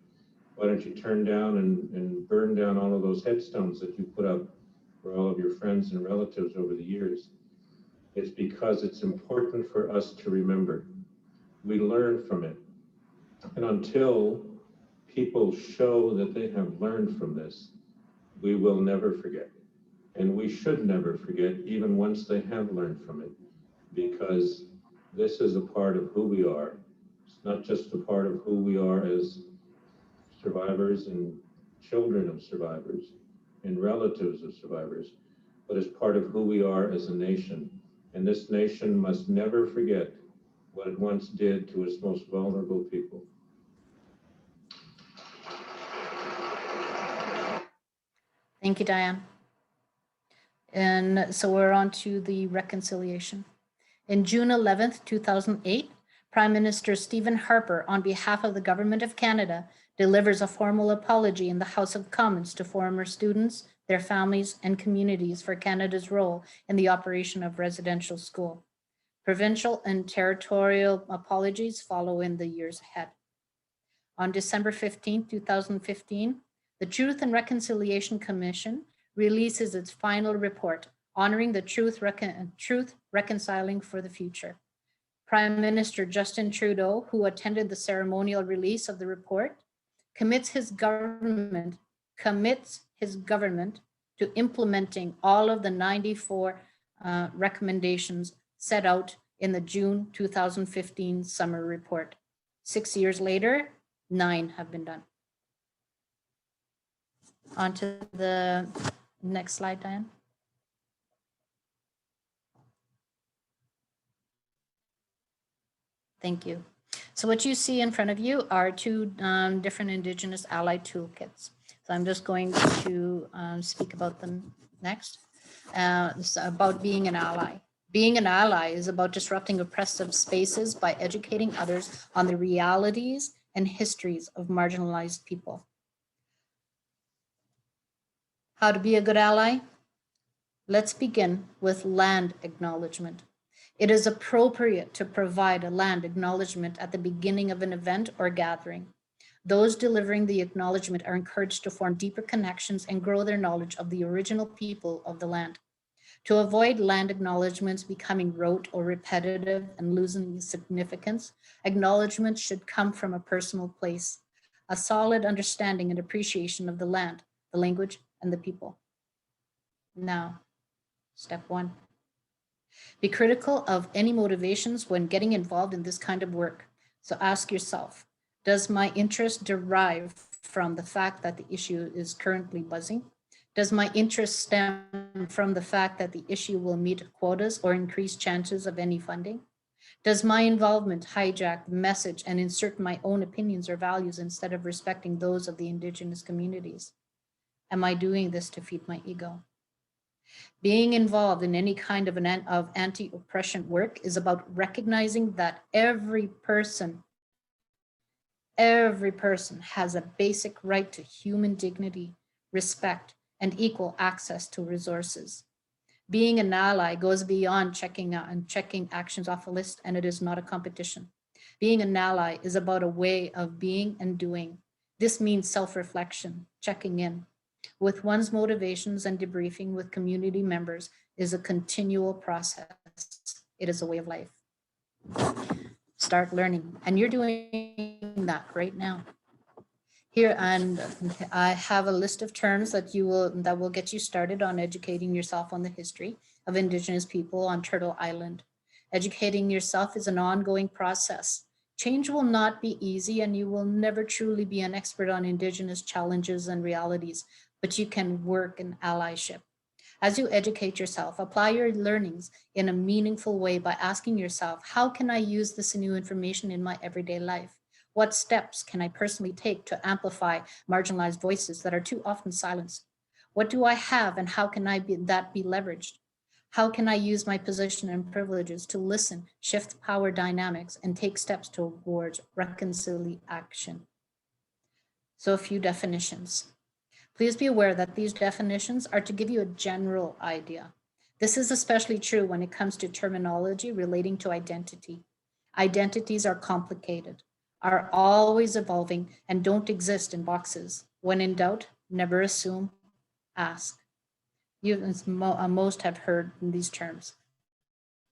Why don't you turn down and burn down all of those headstones that you put up for all of your friends and relatives over the years? It's because it's important for us to remember. We learn from it. And until people show that they have learned from this, we will never forget. And we should never forget, even once they have learned from it, because this is a part of who we are. It's not just a part of who we are as survivors and children of survivors and relatives of survivors, but as part of who we are as a nation. And this nation must never forget what it once did to its most vulnerable people. Thank you, Diane. And so we're on to the reconciliation. In June 11th, 2008, Prime Minister Stephen Harper, on behalf of the Government of Canada, delivers a formal apology in the House of Commons to former students, their families, and communities for Canada's role in the operation of residential school. Provincial and territorial apologies follow in the years ahead. On December 15, 2015, the Truth and Reconciliation Commission releases its final report, honoring the truth reconciling for the future. Prime Minister Justin Trudeau, who attended the ceremonial release of the report, commits his government to implementing all of the 94 recommendations set out in the June 2015 summer report. 6 years later, 9 have been done. On to the next slide, Diane. Thank you. So what you see in front of you are two different Indigenous ally toolkits. So I'm just going to speak about them next. It's about being an ally. Being an ally is about disrupting oppressive spaces by educating others on the realities and histories of marginalized people. How to be a good ally? Let's begin with land acknowledgement. It is appropriate to provide a land acknowledgement at the beginning of an event or gathering. Those delivering the acknowledgement are encouraged to form deeper connections and grow their knowledge of the original people of the land. To avoid land acknowledgements becoming rote or repetitive and losing significance, acknowledgements should come from a personal place, a solid understanding and appreciation of the land, the language, and the people. Now, step 1. Be critical of any motivations when getting involved in this kind of work. So ask yourself, does my interest derive from the fact that the issue is currently buzzing? Does my interest stem from the fact that the issue will meet quotas or increase chances of any funding? Does my involvement hijack the message and insert my own opinions or values instead of respecting those of the Indigenous communities? Am I doing this to feed my ego? Being involved in any kind of anti-oppression work is about recognizing that every person has a basic right to human dignity, respect, and equal access to resources. Being an ally goes beyond checking actions off a list, and it is not a competition. Being an ally is about a way of being and doing. This means self-reflection, checking in with one's motivations, and debriefing with community members is a continual process. It is a way of life. Start learning, and you're doing that right now. Here, and I have a list of terms that will get you started on educating yourself on the history of Indigenous people on Turtle Island. Educating yourself is an ongoing process. Change will not be easy, and you will never truly be an expert on Indigenous challenges and realities, but you can work in allyship. As you educate yourself, apply your learnings in a meaningful way by asking yourself, how can I use this new information in my everyday life? What steps can I personally take to amplify marginalized voices that are too often silenced? What do I have, and how can that be leveraged? How can I use my position and privileges to listen, shift power dynamics, and take steps towards reconciliation? So a few definitions. Please be aware that these definitions are to give you a general idea. This is especially true when it comes to terminology relating to identity. Identities are complicated, are always evolving, and don't exist in boxes. When in doubt, never assume, ask. Most have heard these terms.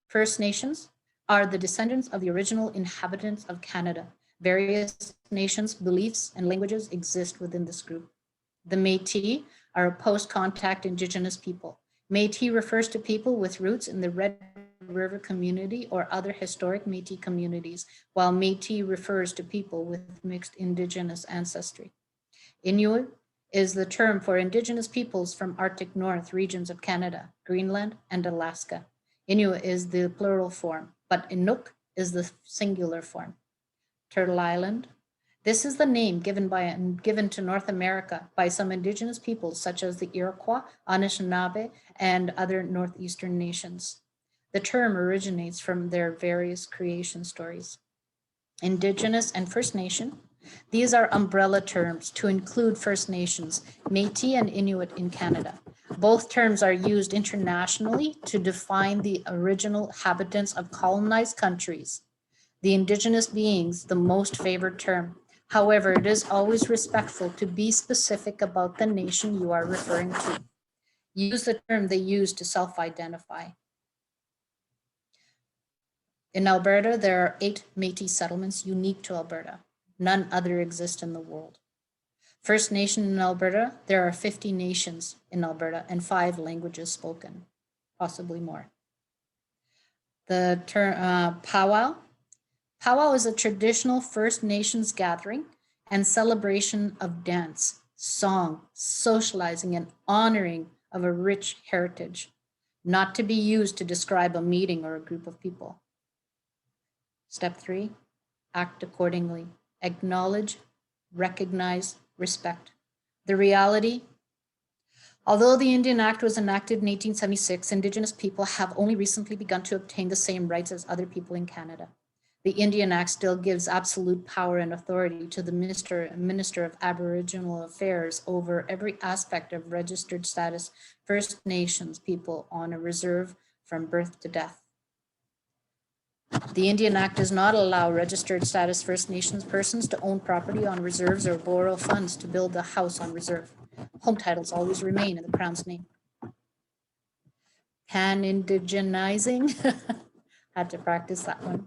First Nations are the descendants of the original inhabitants of Canada. Various nations, beliefs, and languages exist within this group. The Métis are a post-contact Indigenous people. Métis refers to people with roots in the Red River community or other historic Métis communities, while Métis refers to people with mixed Indigenous ancestry. Inuit is the term for Indigenous peoples from Arctic North regions of Canada, Greenland, and Alaska. Inuit is the plural form, but Inuk is the singular form. Turtle Island. This is the name given to North America by some Indigenous peoples such as the Iroquois, Anishinaabe, and other Northeastern nations. The term originates from their various creation stories. Indigenous and First Nation. These are umbrella terms to include First Nations, Métis and Inuit in Canada. Both terms are used internationally to define the original inhabitants of colonized countries. The Indigenous beings, the most favored term. However, it is always respectful to be specific about the nation you are referring to. Use the term they use to self-identify. In Alberta, there are 8 Métis settlements unique to Alberta. None other exist in the world. First Nation in Alberta, there are 50 nations in Alberta and 5 languages spoken, possibly more. The term powwow. Powwow is a traditional First Nations gathering and celebration of dance, song, socializing, and honoring of a rich heritage, not to be used to describe a meeting or a group of people. Step 3, act accordingly. Acknowledge, recognize, respect. The reality, although the Indian Act was enacted in 1876, Indigenous people have only recently begun to obtain the same rights as other people in Canada. The Indian Act still gives absolute power and authority to the Minister of Aboriginal Affairs over every aspect of registered status First Nations people on a reserve from birth to death. The Indian Act does not allow registered status First Nations persons to own property on reserves or borrow funds to build a house on reserve. Home titles always remain in the Crown's name. Pan-indigenizing, had to practice that one.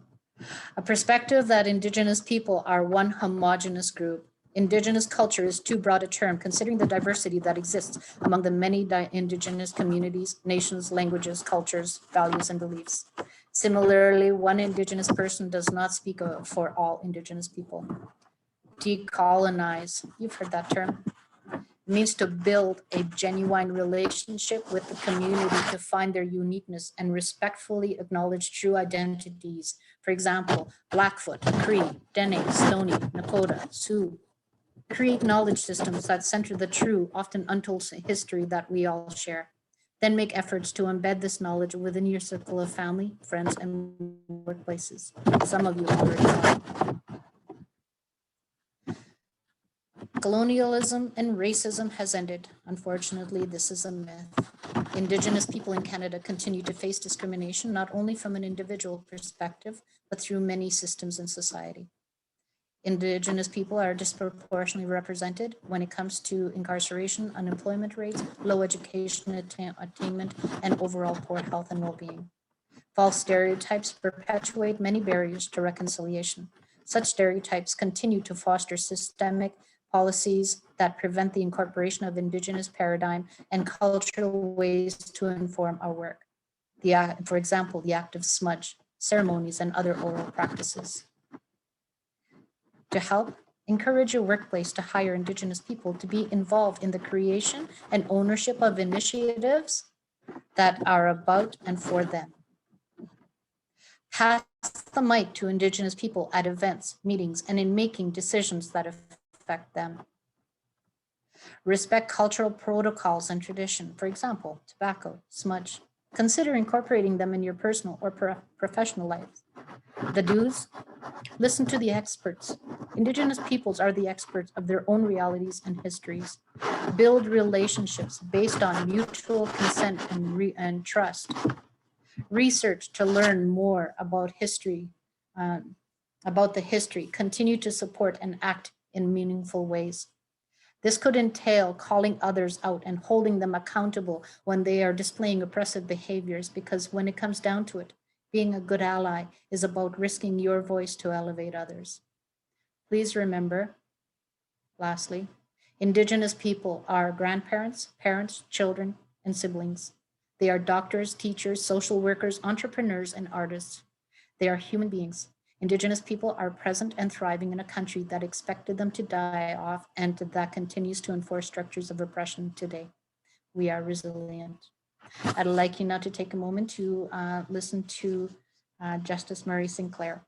A perspective that Indigenous people are one homogeneous group. Indigenous culture is too broad a term considering the diversity that exists among the many Indigenous communities, nations, languages, cultures, values, and beliefs. Similarly, one Indigenous person does not speak for all Indigenous people. Decolonize, you've heard that term. It means to build a genuine relationship with the community to find their uniqueness and respectfully acknowledge true identities. For example, Blackfoot, Cree, Dene, Stoney, Nakota, Sioux. Create knowledge systems that center the true, often untold history that we all share. Then make efforts to embed this knowledge within your circle of family, friends, and workplaces. Some of you already know. Colonialism and racism has ended. Unfortunately, this is a myth. Indigenous people in Canada continue to face discrimination, not only from an individual perspective, but through many systems in society. Indigenous people are disproportionately represented when it comes to incarceration, unemployment rates, low education attainment, and overall poor health and well-being. False stereotypes perpetuate many barriers to reconciliation. Such stereotypes continue to foster systemic policies that prevent the incorporation of Indigenous paradigm and cultural ways to inform our work. For example, the act of smudge, ceremonies, and other oral practices. To help, encourage your workplace to hire Indigenous people to be involved in the creation and ownership of initiatives that are about and for them. Pass the mic to Indigenous people at events, meetings, and in making decisions that affect them. Respect cultural protocols and tradition, for example, tobacco, smudge. Consider incorporating them in your personal or professional lives. The do's, listen to the experts. Indigenous peoples are the experts of their own realities and histories. Build relationships based on mutual consent and trust. Research to learn more about history, about the history. Continue to support and act in meaningful ways. This could entail calling others out and holding them accountable when they are displaying oppressive behaviors, because when it comes down to it, being a good ally is about risking your voice to elevate others. Please remember, lastly, Indigenous people are grandparents, parents, children, and siblings. They are doctors, teachers, social workers, entrepreneurs, and artists. They are human beings. Indigenous people are present and thriving in a country that expected them to die off and that continues to enforce structures of oppression today. We are resilient. I'd like you now to take a moment to listen to Justice Murray Sinclair.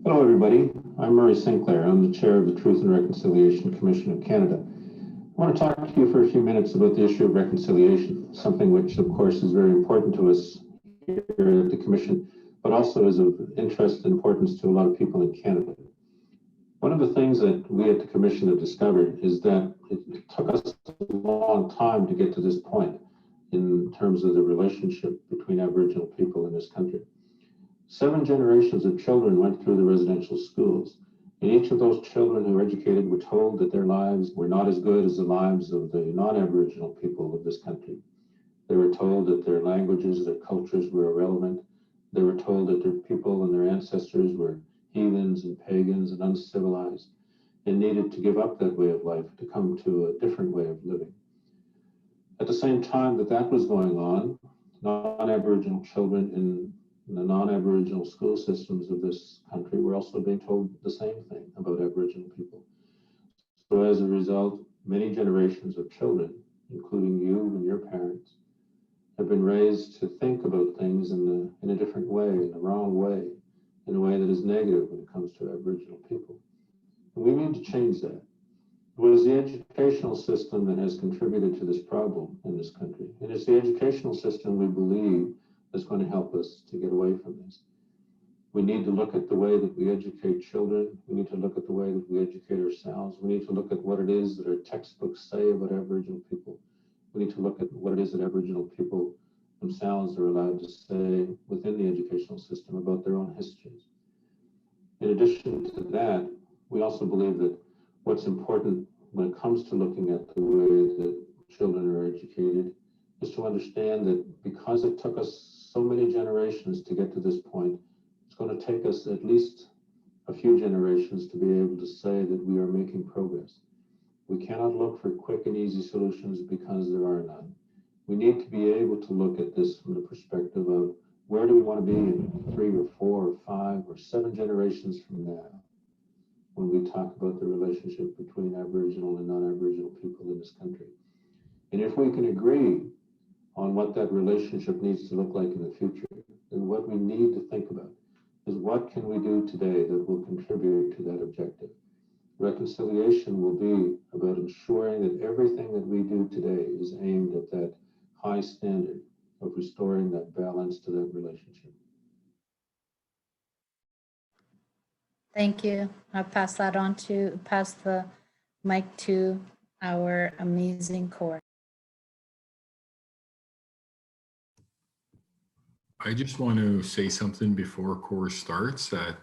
Hello, everybody. I'm Murray Sinclair. I'm the chair of the Truth and Reconciliation Commission of Canada. I want to talk to you for a few minutes about the issue of reconciliation, something which, of course, is very important to us here at the Commission, but also is of interest and importance to a lot of people in Canada. One of the things that we at the Commission have discovered is that it took us a long time to get to this point in terms of the relationship between Aboriginal people in this country. 7 generations of children went through the residential schools. And each of those children who were educated were told that their lives were not as good as the lives of the non-Aboriginal people of this country. They were told that their languages, their cultures were irrelevant. They were told that their people and their ancestors were heathens and pagans and uncivilized and needed to give up that way of life to come to a different way of living. At the same time that that was going on, non-Aboriginal children in the non-Aboriginal school systems of this country were also being told the same thing about Aboriginal people. So as a result, many generations of children, including you and your parents, have been raised to think about things in a different way, in the wrong way, in a way that is negative when it comes to Aboriginal people. And we need to change that. was the educational system that has contributed to this problem in this country. And it's the educational system we believe is going to help us to get away from this. We need to look at the way that we educate children. We need to look at the way that we educate ourselves. We need to look at what it is that our textbooks say about Aboriginal people. We need to look at what it is that Aboriginal people themselves are allowed to say within the educational system about their own histories. In addition to that, we also believe that what's important when it comes to looking at the way that children are educated is to understand that because it took us so many generations to get to this point, it's going to take us at least a few generations to be able to say that we are making progress. We cannot look for quick and easy solutions because there are none. We need to be able to look at this from the perspective of where do we want to be in 3 or 4 or 5 or 7 generations from now when we talk about the relationship between Aboriginal and non-Aboriginal people in this country. And if we can agree on what that relationship needs to look like in the future, then what we need to think about is what can we do today that will contribute to that objective. Reconciliation will be about ensuring that everything that we do today is aimed at that high standard of restoring that balance to that relationship. Thank you. I'll pass the mic to our amazing core. I just want to say something before course starts that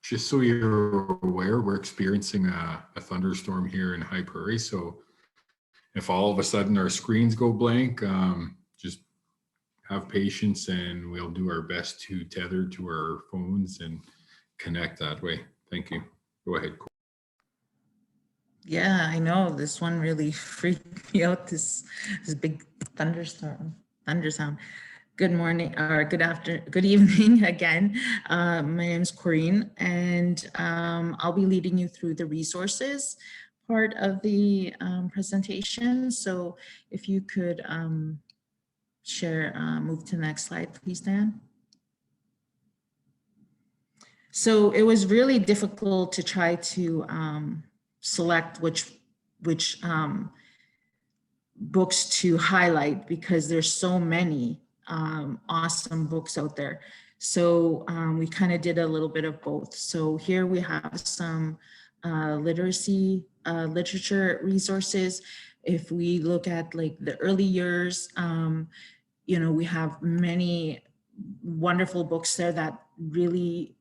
just so you're aware, we're experiencing a thunderstorm here in High Prairie. So if all of a sudden our screens go blank, just have patience and we'll do our best to tether to our phones and connect that way. Thank you. Go ahead. Yeah, I know this one really freaked me out. This big thunder sound. Good morning or good evening again. My name is Corinne, and I'll be leading you through the resources part of the presentation. So if you could move to the next slide, please, Dan. So it was really difficult to try to select which books to highlight because there's so many awesome books out there. So we kind of did a little bit of both. So here we have some literature resources. If we look at like the early years, we have many wonderful books there that really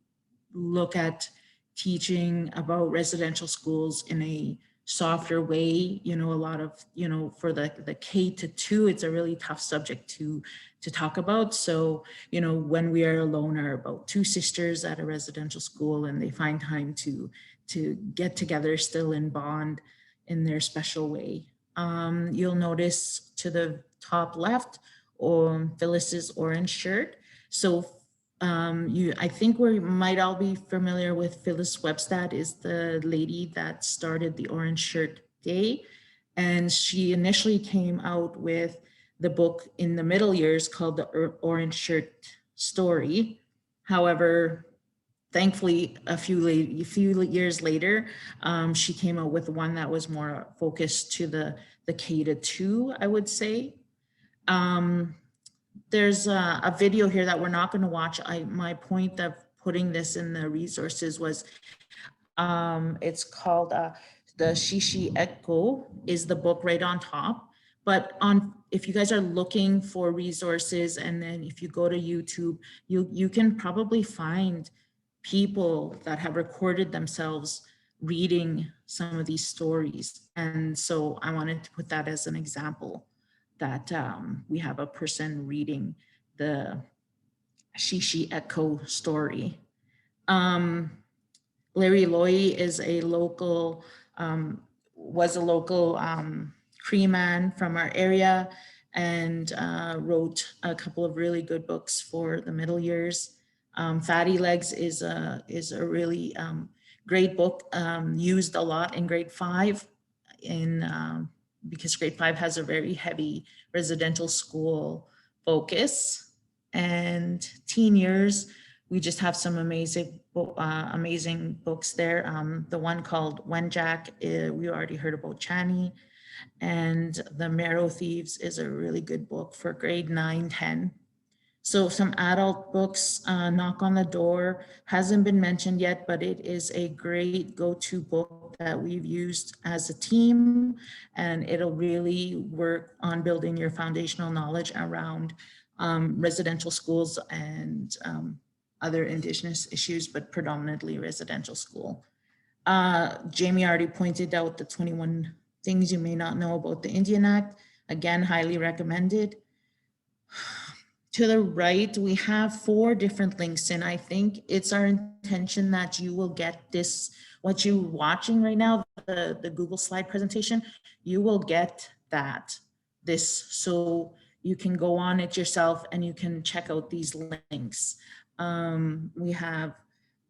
look at teaching about residential schools in a softer way. A lot of, for the K to 2, it's a really tough subject to talk about. So, When We Are Alone are about 2 sisters at a residential school, and they find time to get together still and bond in their special way. You'll notice to the top left, Phyllis's orange shirt. So I think we might all be familiar with Phyllis Webstad, is the lady that started the Orange Shirt Day. And she initially came out with the book in the middle years called the Orange Shirt Story. However, thankfully, a few years later, she came out with one that was more focused to the K to 2, I would say. There's a video here that we're not going to watch. My point of putting this in the resources was it's called The Shishi Echo is the book right on top. But if you guys are looking for resources, and then if you go to YouTube, you can probably find people that have recorded themselves reading some of these stories. And so I wanted to put that as an example, that we have a person reading the Shishi Echo story. Larry Loy is a local, was a local Cree man from our area, and wrote a couple of really good books for the middle years. Fatty Legs is a really great book, used a lot in grade 5 because grade 5 has a very heavy residential school focus. And teen years, we just have some amazing books there. The one called When Jack, we already heard about Chani, and The Marrow Thieves is a really good book for grade 9, 10. So some adult books, Knock on the Door hasn't been mentioned yet, but it is a great go-to book that we've used as a team, and it'll really work on building your foundational knowledge around residential schools and other Indigenous issues, but predominantly residential school. Jamie already pointed out the 21 things you may not know about the Indian Act. Again, highly recommended. To the right, we have 4 different links, and I think it's our intention that you will get this, what you're watching right now, the Google slide presentation, you will get this, so you can go on it yourself and you can check out these links. We have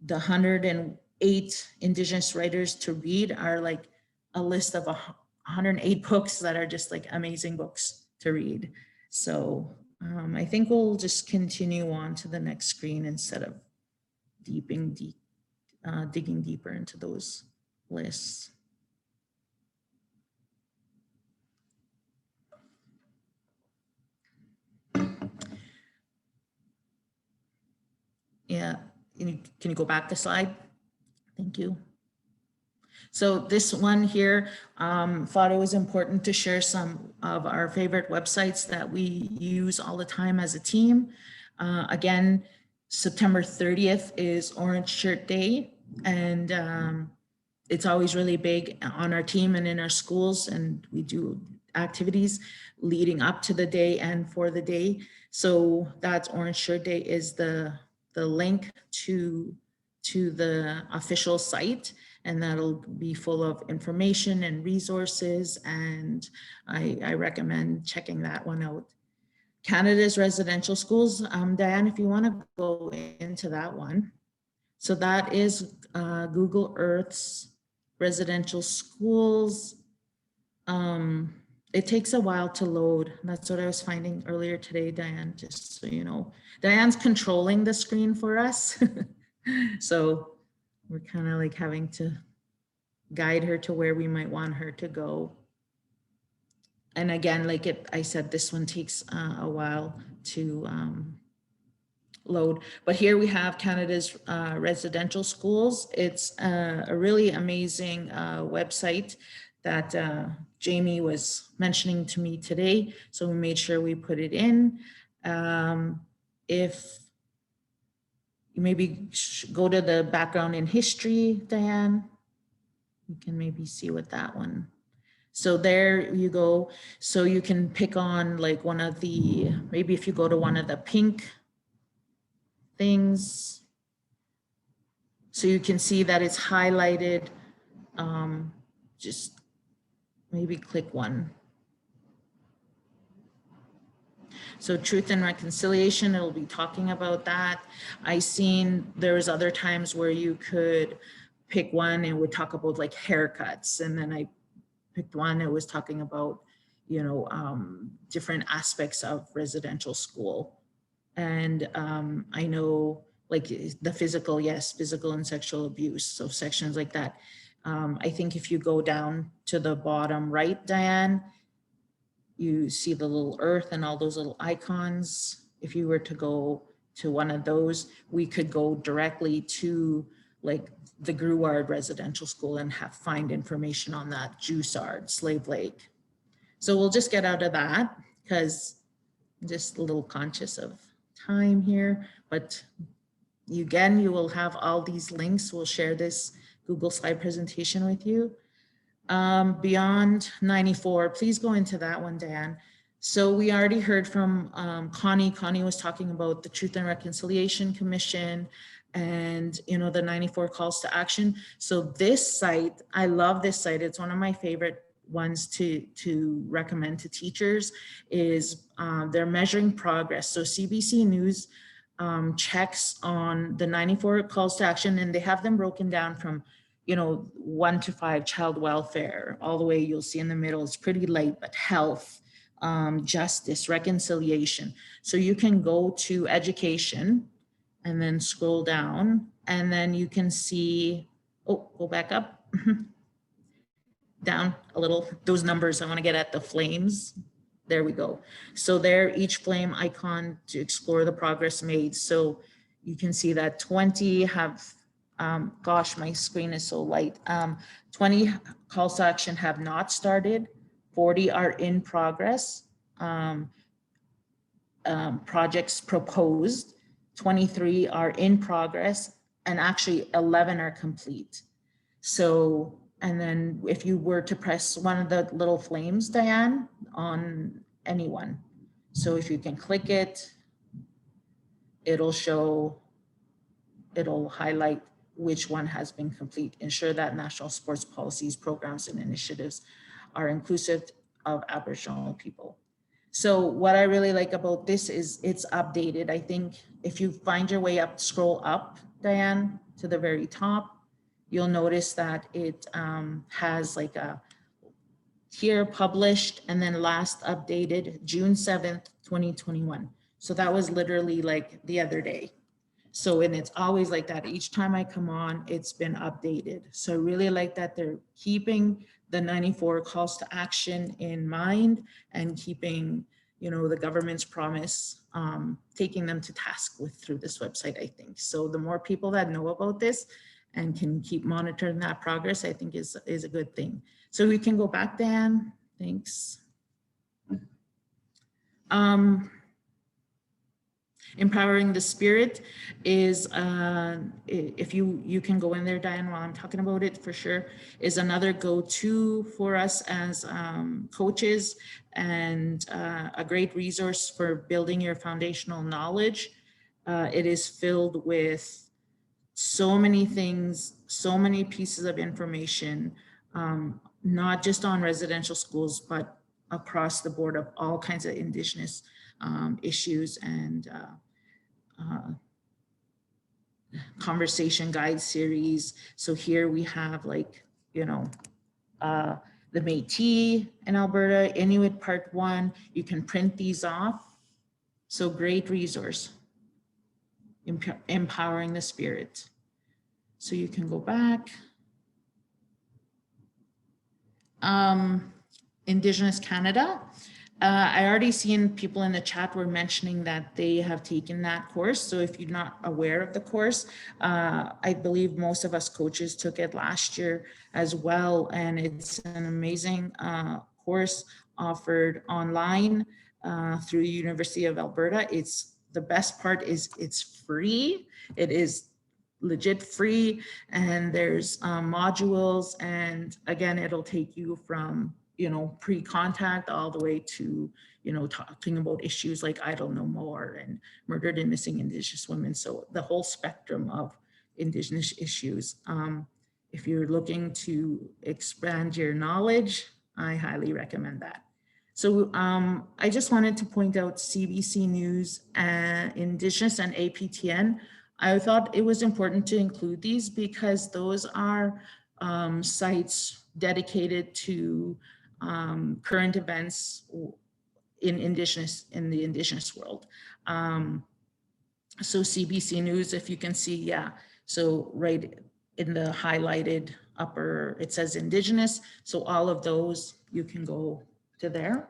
the 108 Indigenous writers to read are like a list of 108 books that are just like amazing books to read. So I think we'll just continue on to the next screen instead of digging deeper into those lists. Yeah, can you go back the slide? Thank you. So this one here, thought it was important to share some of our favorite websites that we use all the time as a team. Again, September 30th is Orange Shirt Day, and it's always really big on our team and in our schools, and we do activities leading up to the day and for the day. So that's Orange Shirt Day is the link to the official site, and that'll be full of information and resources, and I recommend checking that one out. Canada's residential schools, Diane, if you want to go into that one. So that is Google Earth's residential schools. It takes a while to load. That's what I was finding earlier today, Diane, just so you know. Diane's controlling the screen for us. So we're kind of like having to guide her to where we might want her to go. And again, like I said, this one takes a while to load. But here we have Canada's residential schools. It's a really amazing website that Jamie was mentioning to me today. So we made sure we put it in. If you maybe go to the background in history, Diane, you can maybe see what that one. So there you go. So you can pick on like one of the, maybe if you go to one of the pink things, so you can see that it's highlighted. Just maybe click one. So Truth and Reconciliation, it'll be talking about that. I seen there's other times where you could pick one and would talk about like haircuts, and then I picked one that was talking about, you know, different aspects of residential school. And I know like the physical, yes, physical and sexual abuse. So sections like that. I think if you go down to the bottom right, Diane, you see the little earth and all those little icons. If you were to go to one of those, we could go directly to like the Gruard Residential School and find information on that, Jussard, Slave Lake. So we'll just get out of that because I'm just a little conscious of time here, but you will have all these links. We'll share this Google slide presentation with you. Beyond 94, please go into that one, Dan. So we already heard from Connie. Connie was talking about the Truth and Reconciliation Commission and, you know, the 94 calls to action. So this site, I love this site. It's one of my favorite ones to recommend to teachers is they're measuring progress. So CBC News checks on the 94 calls to action, and they have them broken down from, you know, 1 to 5, child welfare, all the way you'll see in the middle, it's pretty light, but health, justice, reconciliation. So you can go to education and then scroll down, and then you can see, oh, go back up. Down a little, those numbers, I want to get at the flames. There we go. So there, each flame icon to explore the progress made. So you can see that 20 have, gosh, my screen is so light. 20 calls to action have not started, 40 are in progress. Projects proposed, 23 are in progress, and actually 11 are complete. So, and then if you were to press one of the little flames, Diane, on anyone. So if you can click it, it'll show, it'll highlight which one has been complete. Ensure that national sports policies, programs, and initiatives are inclusive of Aboriginal people. So what I really like about this is it's updated. I think if you find your way up, scroll up, Diane, to the very top, you'll notice that it has like a here published and then last updated June 7th, 2021. So that was literally like the other day. So, and it's always like that. Each time I come on, it's been updated. So I really like that they're keeping the 94 calls to action in mind and keeping, you know, the government's promise, taking them to task with through this website, I think. So the more people that know about this and can keep monitoring that progress, I think is a good thing. So we can go back, Dan. Thanks. Empowering the Spirit is, if you can go in there, Diane, while I'm talking about it for sure, is another go-to for us as coaches and a great resource for building your foundational knowledge. It is filled with so many things, so many pieces of information, not just on residential schools, but across the board of all kinds of Indigenous issues and conversation guide series. So here we have like, you know, the Métis in Alberta, Inuit Part 1. You can print these off. So great resource, empowering the spirit. So you can go back. Indigenous Canada. I already seen people in the chat were mentioning that they have taken that course. So if you're not aware of the course, I believe most of us coaches took it last year as well. And it's an amazing course offered online through University of Alberta. It's the best part is it's free. It is legit free, and there's modules, and again, it'll take you from, you know, pre-contact all the way to, you know, talking about issues like idle no more and murdered and missing Indigenous women. So the whole spectrum of Indigenous issues. If you're looking to expand your knowledge, I highly recommend that. So I just wanted to point out CBC News and Indigenous and APTN. I thought it was important to include these because those are sites dedicated to current events in the Indigenous world. So CBC News, if you can see, yeah. So right in the highlighted upper, it says Indigenous. So all of those, you can go to there.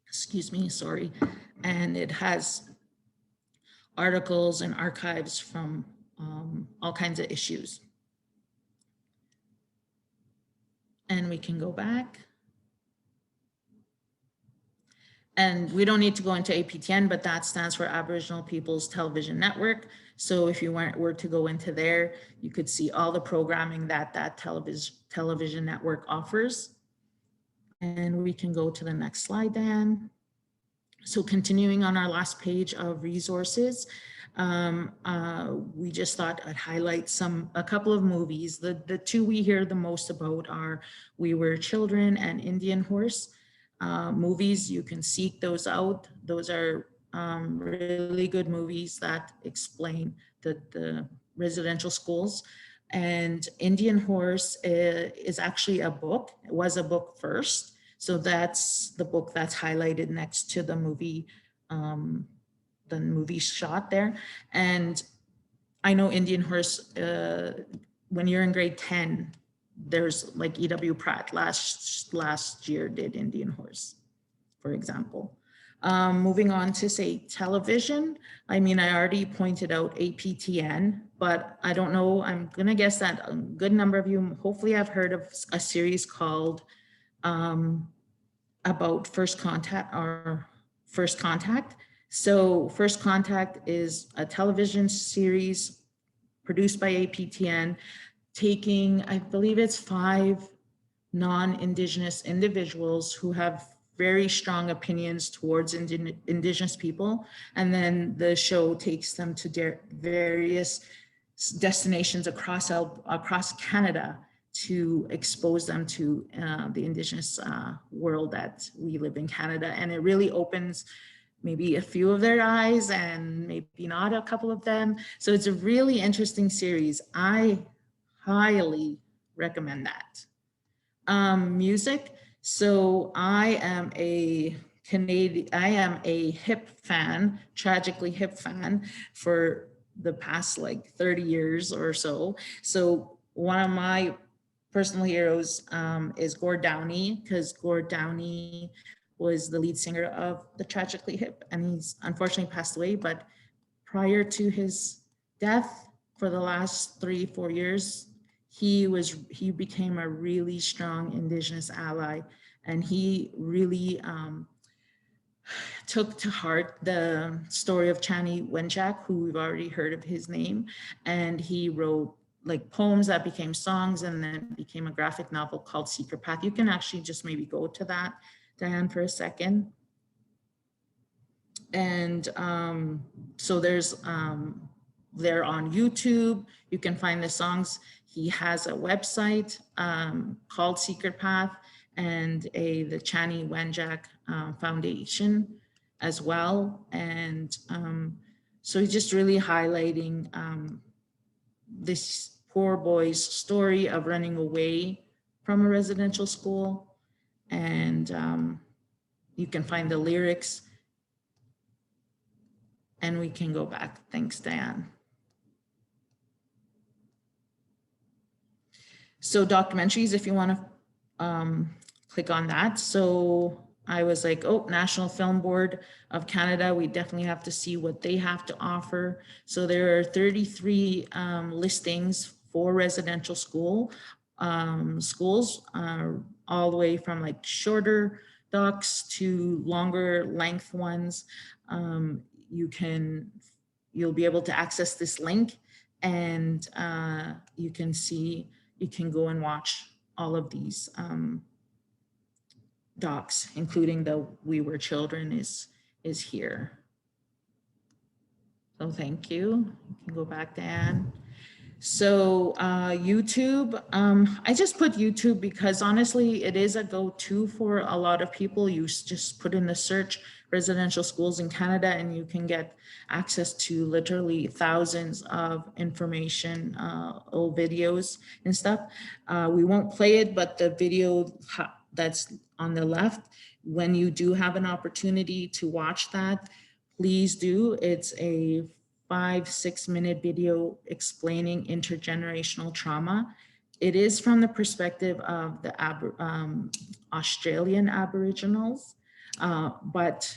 Excuse me, sorry. And it has articles and archives from all kinds of issues. And we can go back. And we don't need to go into APTN, but that stands for Aboriginal People's Television Network. So if you were to go into there, you could see all the programming that that television network offers. And we can go to the next slide, Dan. So continuing on our last page of resources, we just thought I'd highlight a couple of movies. The two we hear the most about are We Were Children and Indian Horse. Movies, you can seek those out. Those are really good movies that explain the residential schools. And Indian Horse is actually a book. It was a book first. So that's the book that's highlighted next to the movie the movie shot there. And I know Indian Horse, when you're in grade 10, there's like E.W. Pratt last year did Indian Horse, for example. Moving on to say television, I mean, I already pointed out APTN, but I don't know, I'm gonna guess that a good number of you hopefully have heard of a series called about First Contact or First Contact. So First Contact is a television series produced by APTN, taking, I believe it's 5 non-Indigenous individuals who have very strong opinions towards Indigenous people. And then the show takes them to various destinations across Canada to expose them to the Indigenous world that we live in Canada. And it really opens maybe a few of their eyes and maybe not a couple of them. So it's a really interesting series. I highly recommend that. Music. So I am a hip fan, tragically hip fan for the past like 30 years or so. So one of my personal heroes is Gord Downie, because Gord Downie was the lead singer of the Tragically Hip, and he's unfortunately passed away. But prior to his death, for the last 3-4 years, he became a really strong Indigenous ally, and he really took to heart the story of Chani Wenjack, who we've already heard of his name, and he wrote like poems that became songs and then became a graphic novel called Secret Path. You can actually just maybe go to that, Diane, for a second. And so there's they're on YouTube. You can find the songs. He has a website called Secret Path, and the Chani Wenjack Foundation as well. And so he's just really highlighting this poor boy's story of running away from a residential school. And you can find the lyrics. And we can go back. Thanks, Diane. So documentaries, if you want to click on that. So I was like, oh, National Film Board of Canada, we definitely have to see what they have to offer. So there are 33 listings for residential schools, all the way from like shorter docs to longer length ones. You'll be able to access this link, and you can go and watch all of these docs, including the We Were Children is here. So thank you. You can go back, Dan. So YouTube, I just put YouTube because honestly, it is a go-to for a lot of people. You just put in the search residential schools in Canada and you can get access to literally thousands of information, old videos and stuff. We won't play it, but the video that's on the left, when you do have an opportunity to watch that, please do. It's a 5-6 minute video explaining intergenerational trauma. It is from the perspective of the Australian Aboriginals, but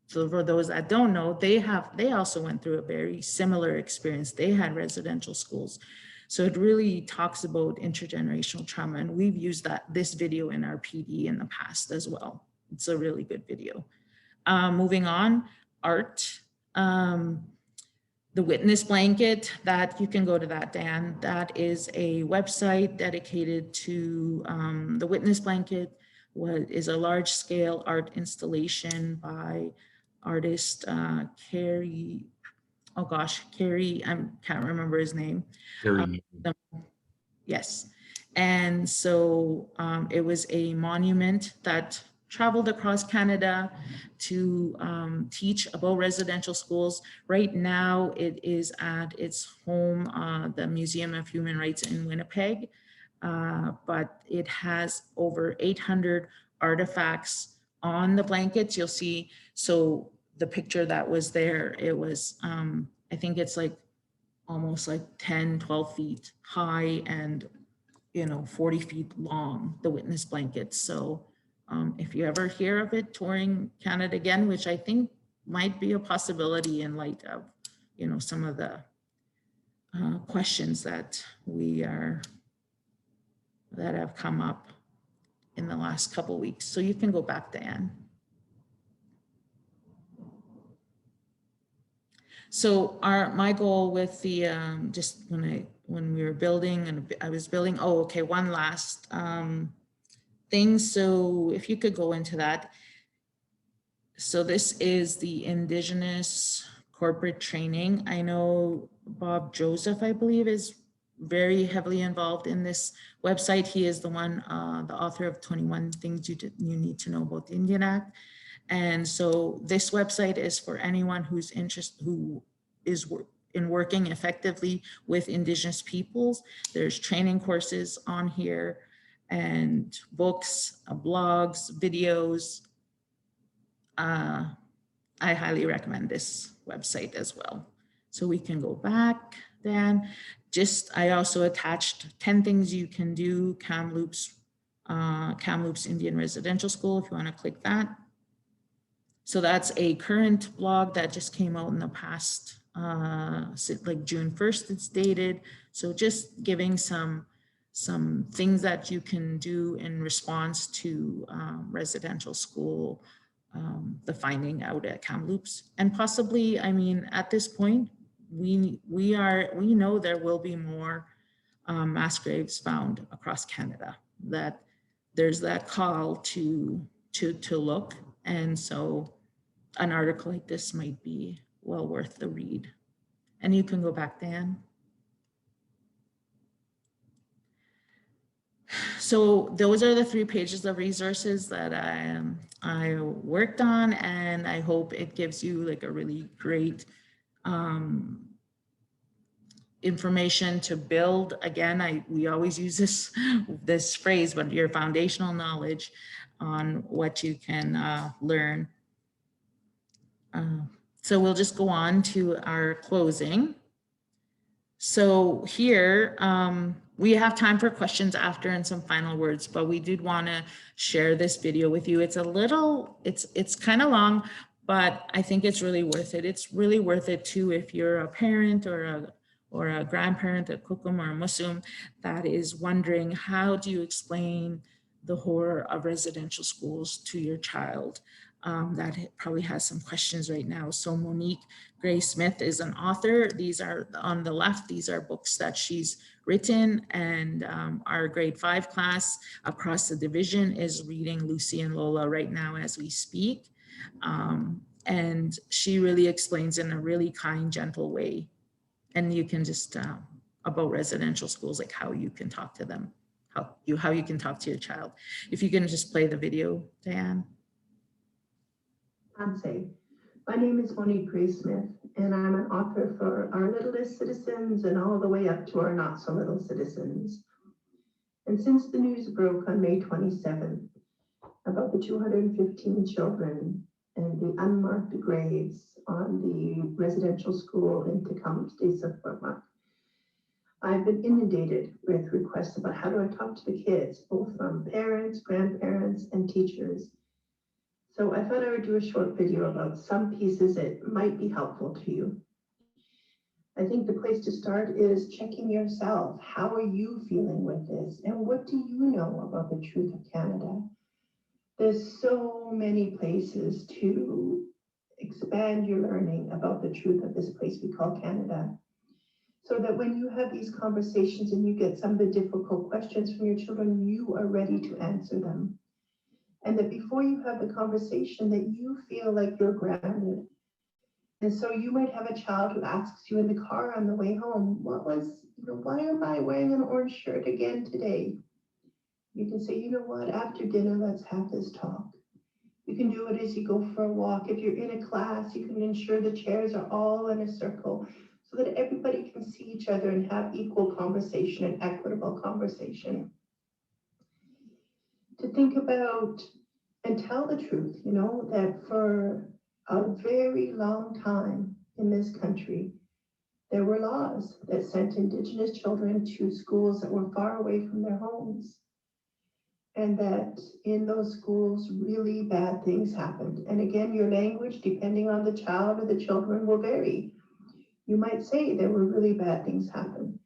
for those that don't know, they also went through a very similar experience. They had residential schools. So it really talks about intergenerational trauma, and we've used this video in our PD in the past as well. It's a really good video. Moving on, art. The Witness Blanket, that you can go to that, Dan. That is a website dedicated to the Witness Blanket, is a large scale art installation by artist Carrie, I can't remember his name. Yes. And so it was a monument that traveled across Canada to teach about residential schools. Right now, it is at its home, the Museum of Human Rights in Winnipeg, but it has over 800 artifacts on the blankets. You'll see, so the picture that was there, it was, I think it's like almost like 10, 12 feet high and, 40 feet long, the witness blankets. So if you ever hear of it touring Canada again, which I think might be a possibility in light of, some of the questions that that have come up in the last couple weeks. So you can go back, Diane. So my goal with the just when we were building and I was building, one last thing. So if you could go into that. So this is the Indigenous corporate training. I know Bob Joseph, I believe, is very heavily involved in this website. He is the one, the author of 21 Things You Need to Know About the Indian Act. And so this website is for anyone who's interested, who is in working effectively with Indigenous peoples. There's training courses on here and books, blogs, videos. I highly recommend this website as well. So we can go back then. I also attached 10 things you can do, Kamloops Indian Residential School, if you want to click that. So that's a current blog that just came out in the past, like June 1st, it's dated. So just giving some things that you can do in response to residential school, the finding out at Kamloops. And possibly, I mean, at this point, we know there will be more mass graves found across Canada, that there's that call to look. And so an article like this might be well worth the read. And you can go back, Dan. So those are the 3 pages of resources that I worked on, and I hope it gives you like a really great information to build. Again, we always use this phrase, but your foundational knowledge on what you can learn. So we'll just go on to our closing. So here, we have time for questions after and some final words, but we did want to share this video with you. It's it's kind of long, but I think it's really worth it. It's really worth it too if you're a parent or a grandparent, a kukum or a Muslim that is wondering, how do you explain the horror of residential schools to your child? That probably has some questions right now. So Monique Gray Smith is an author. These are on the left. These are books that she's written, and our grade 5 class across the division is reading Lucy and Lola right now as we speak. And she really explains in a really kind, gentle way. And you can just, about residential schools, like how you can talk to them, how you can talk to your child. If you can just play the video, Diane. My name is Monique Gray Smith, and I'm an author for Our Littlest Citizens and all the way up to Our Not So Little Citizens. And since the news broke on May 27th about the 215 children and the unmarked graves on the residential school in Kamloops, Fort Mac, I've been inundated with requests about how do I talk to the kids, both from parents, grandparents, and teachers. So I thought I would do a short video about some pieces that might be helpful to you. I think the place to start is checking yourself. How are you feeling with this? And what do you know about the truth of Canada? There's so many places to expand your learning about the truth of this place we call Canada. So that when you have these conversations and you get some of the difficult questions from your children, you are ready to answer them. And that before you have the conversation, that you feel like you're grounded. And so you might have a child who asks you in the car on the way home, why am I wearing an orange shirt again today? You can say, you know what, after dinner, let's have this talk. You can do it as you go for a walk. If you're in a class, you can ensure the chairs are all in a circle so that everybody can see each other and have equal conversation and equitable conversation. To think about and tell the truth, that for a very long time in this country, there were laws that sent Indigenous children to schools that were far away from their homes. And that in those schools, really bad things happened. And again, your language, depending on the child or the children, will vary. You might say there were really bad things happen.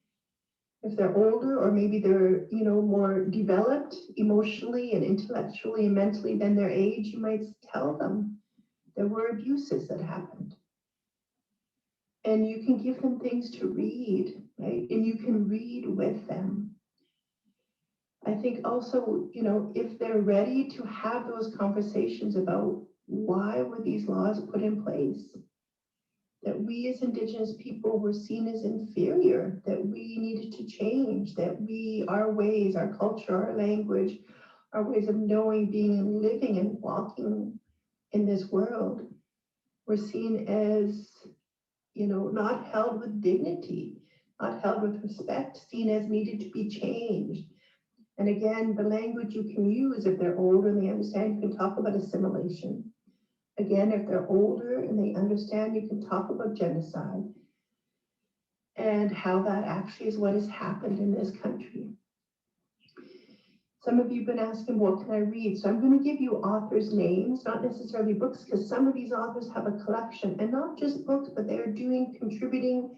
If they're older, or maybe they're, more developed emotionally and intellectually and mentally than their age, you might tell them there were abuses that happened. And you can give them things to read, right? And you can read with them. I think also, if they're ready to have those conversations about why were these laws put in place, that we as Indigenous people were seen as inferior, that we needed to change, that our ways, our culture, our language, our ways of knowing, being, and living and walking in this world were seen as, not held with dignity, not held with respect, seen as needed to be changed. And again, the language you can use if they're older and they understand, you can talk about assimilation. Again, if they're older and they understand, you can talk about genocide and how that actually is what has happened in this country. Some of you have been asking, what can I read? So I'm going to give you authors' names, not necessarily books, because some of these authors have a collection, and not just books, but they're contributing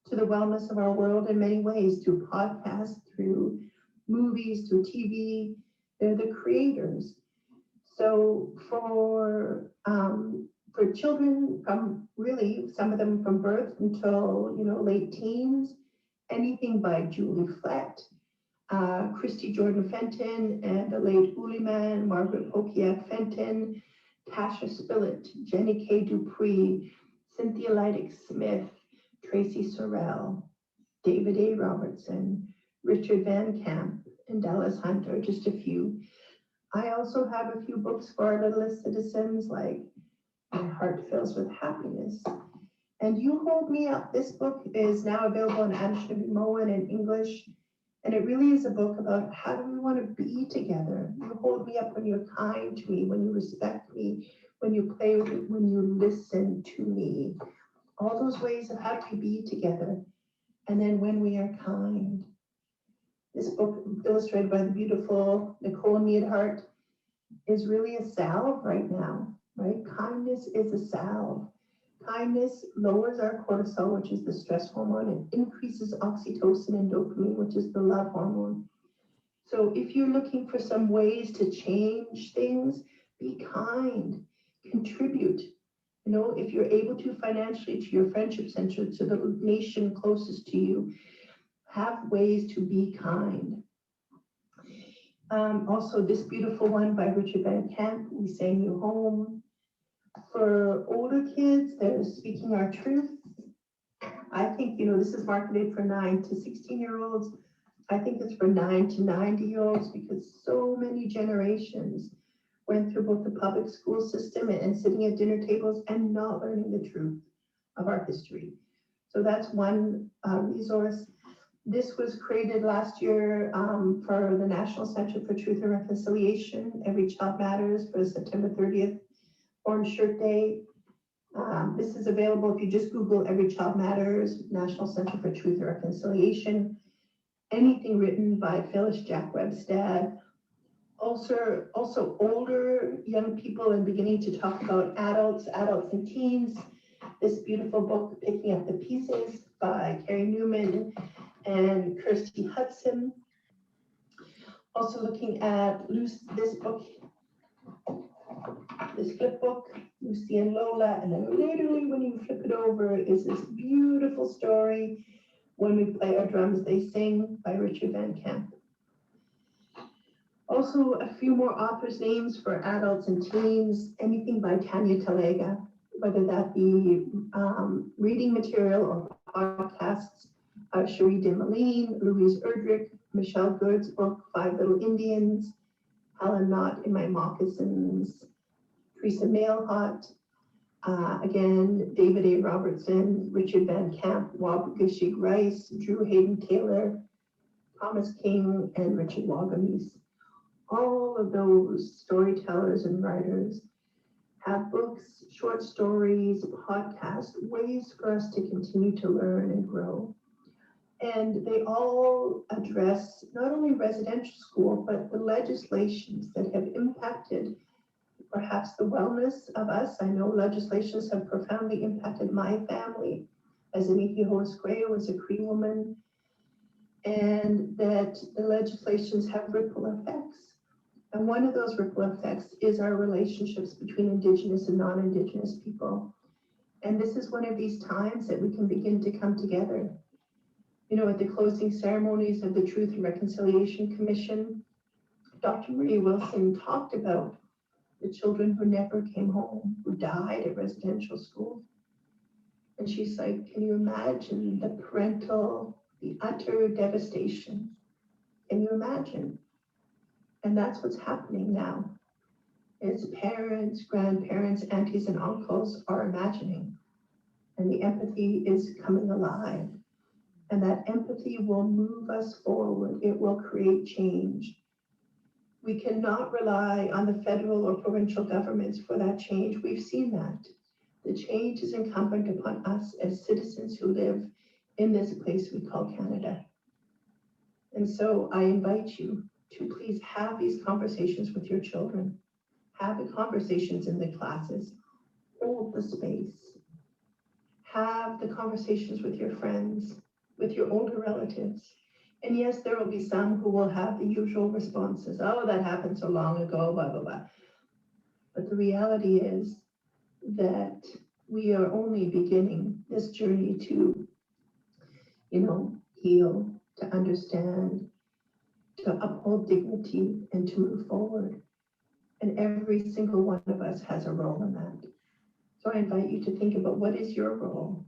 to the wellness of our world in many ways, through podcasts, through movies, through TV. They're the creators. So for children from really, some of them from birth until, late teens, anything by Julie Flett, Christy Jordan Fenton, and the late Uliman, Margaret Pokiak Fenton, Tasha Spillett, Jenny K. Dupree, Cynthia Leidig Smith, Tracy Sorrell, David A. Robertson, Richard Van Camp, and Dallas Hunter, just a few. I also have a few books for our littlest citizens, like My Heart Fills with Happiness. And You Hold Me Up. This book is now available in Anishinaabe in English. And it really is a book about how do we want to be together. You hold me up when you're kind to me, when you respect me, when you play with me, when you listen to me. All those ways of how do we be together. And then when we are kind. This book, illustrated by the beautiful Nicole Neidhart, is really a salve right now, right? Kindness is a salve. Kindness lowers our cortisol, which is the stress hormone, and increases oxytocin and dopamine, which is the love hormone. So if you're looking for some ways to change things, be kind, contribute. If you're able to financially, to your friendship center, to the nation closest to you, have ways to be kind. Also, this beautiful one by Richard Van Camp, We Sang You Home. For older kids, there's Speaking Our Truth. I think, this is marketed for 9 to 16-year-olds. I think it's for 9 to 90-year-olds because so many generations went through both the public school system and sitting at dinner tables and not learning the truth of our history. So that's one resource. This was created last year for the National Center for Truth and Reconciliation. Every Child Matters for September 30th, Orange Shirt Day. This is available if you just Google Every Child Matters, National Center for Truth and Reconciliation. Anything written by Phyllis Jack Webstad. Also older young people and beginning to talk about adults and teens. This beautiful book, Picking Up the Pieces by Carrie Newman and Kirsty Hudson. Also looking at this book, this flip book, Lucy and Lola, and then literally when you flip it over is this beautiful story, When We Play Our Drums, They Sing by Richard Van Camp. Also a few more authors' names for adults and teens, anything by Tanya Talega, whether that be reading material or podcasts. Cherie Demoline, Louise Erdrich, Michelle Good's book, Five Little Indians, Helen Knott in My Moccasins, Teresa Mailhot, again, David A. Robertson, Richard Van Camp, Wabugashig Rice, Drew Hayden Taylor, Thomas King, and Richard Wagamis. All of those storytellers and writers have books, short stories, podcasts, ways for us to continue to learn and grow. And they all address not only residential school, but the legislations that have impacted perhaps the wellness of us. I know legislations have profoundly impacted my family as an Ikihoa as a Cree woman, and that the legislations have ripple effects. And one of those ripple effects is our relationships between Indigenous and non-Indigenous people. And this is one of these times that we can begin to come together. You know, at the closing ceremonies of the Truth and Reconciliation Commission, Dr. Marie Wilson talked about the children who never came home, who died at residential school. And she's like, can you imagine the utter devastation? Can you imagine? And that's what's happening now. Is parents, grandparents, aunties, and uncles are imagining. And the empathy is coming alive. And that empathy will move us forward. It will create change. We cannot rely on the federal or provincial governments for that change. We've seen that. The change is incumbent upon us as citizens who live in this place we call Canada. And so I invite you to please have these conversations with your children. Have the conversations in the classes. Hold the space. Have the conversations with your friends, with your older relatives. And yes, there will be some who will have the usual responses. Oh, that happened so long ago, blah, blah, blah. But the reality is that we are only beginning this journey to, heal, to understand, to uphold dignity, and to move forward. And every single one of us has a role in that. So I invite you to think about, what is your role?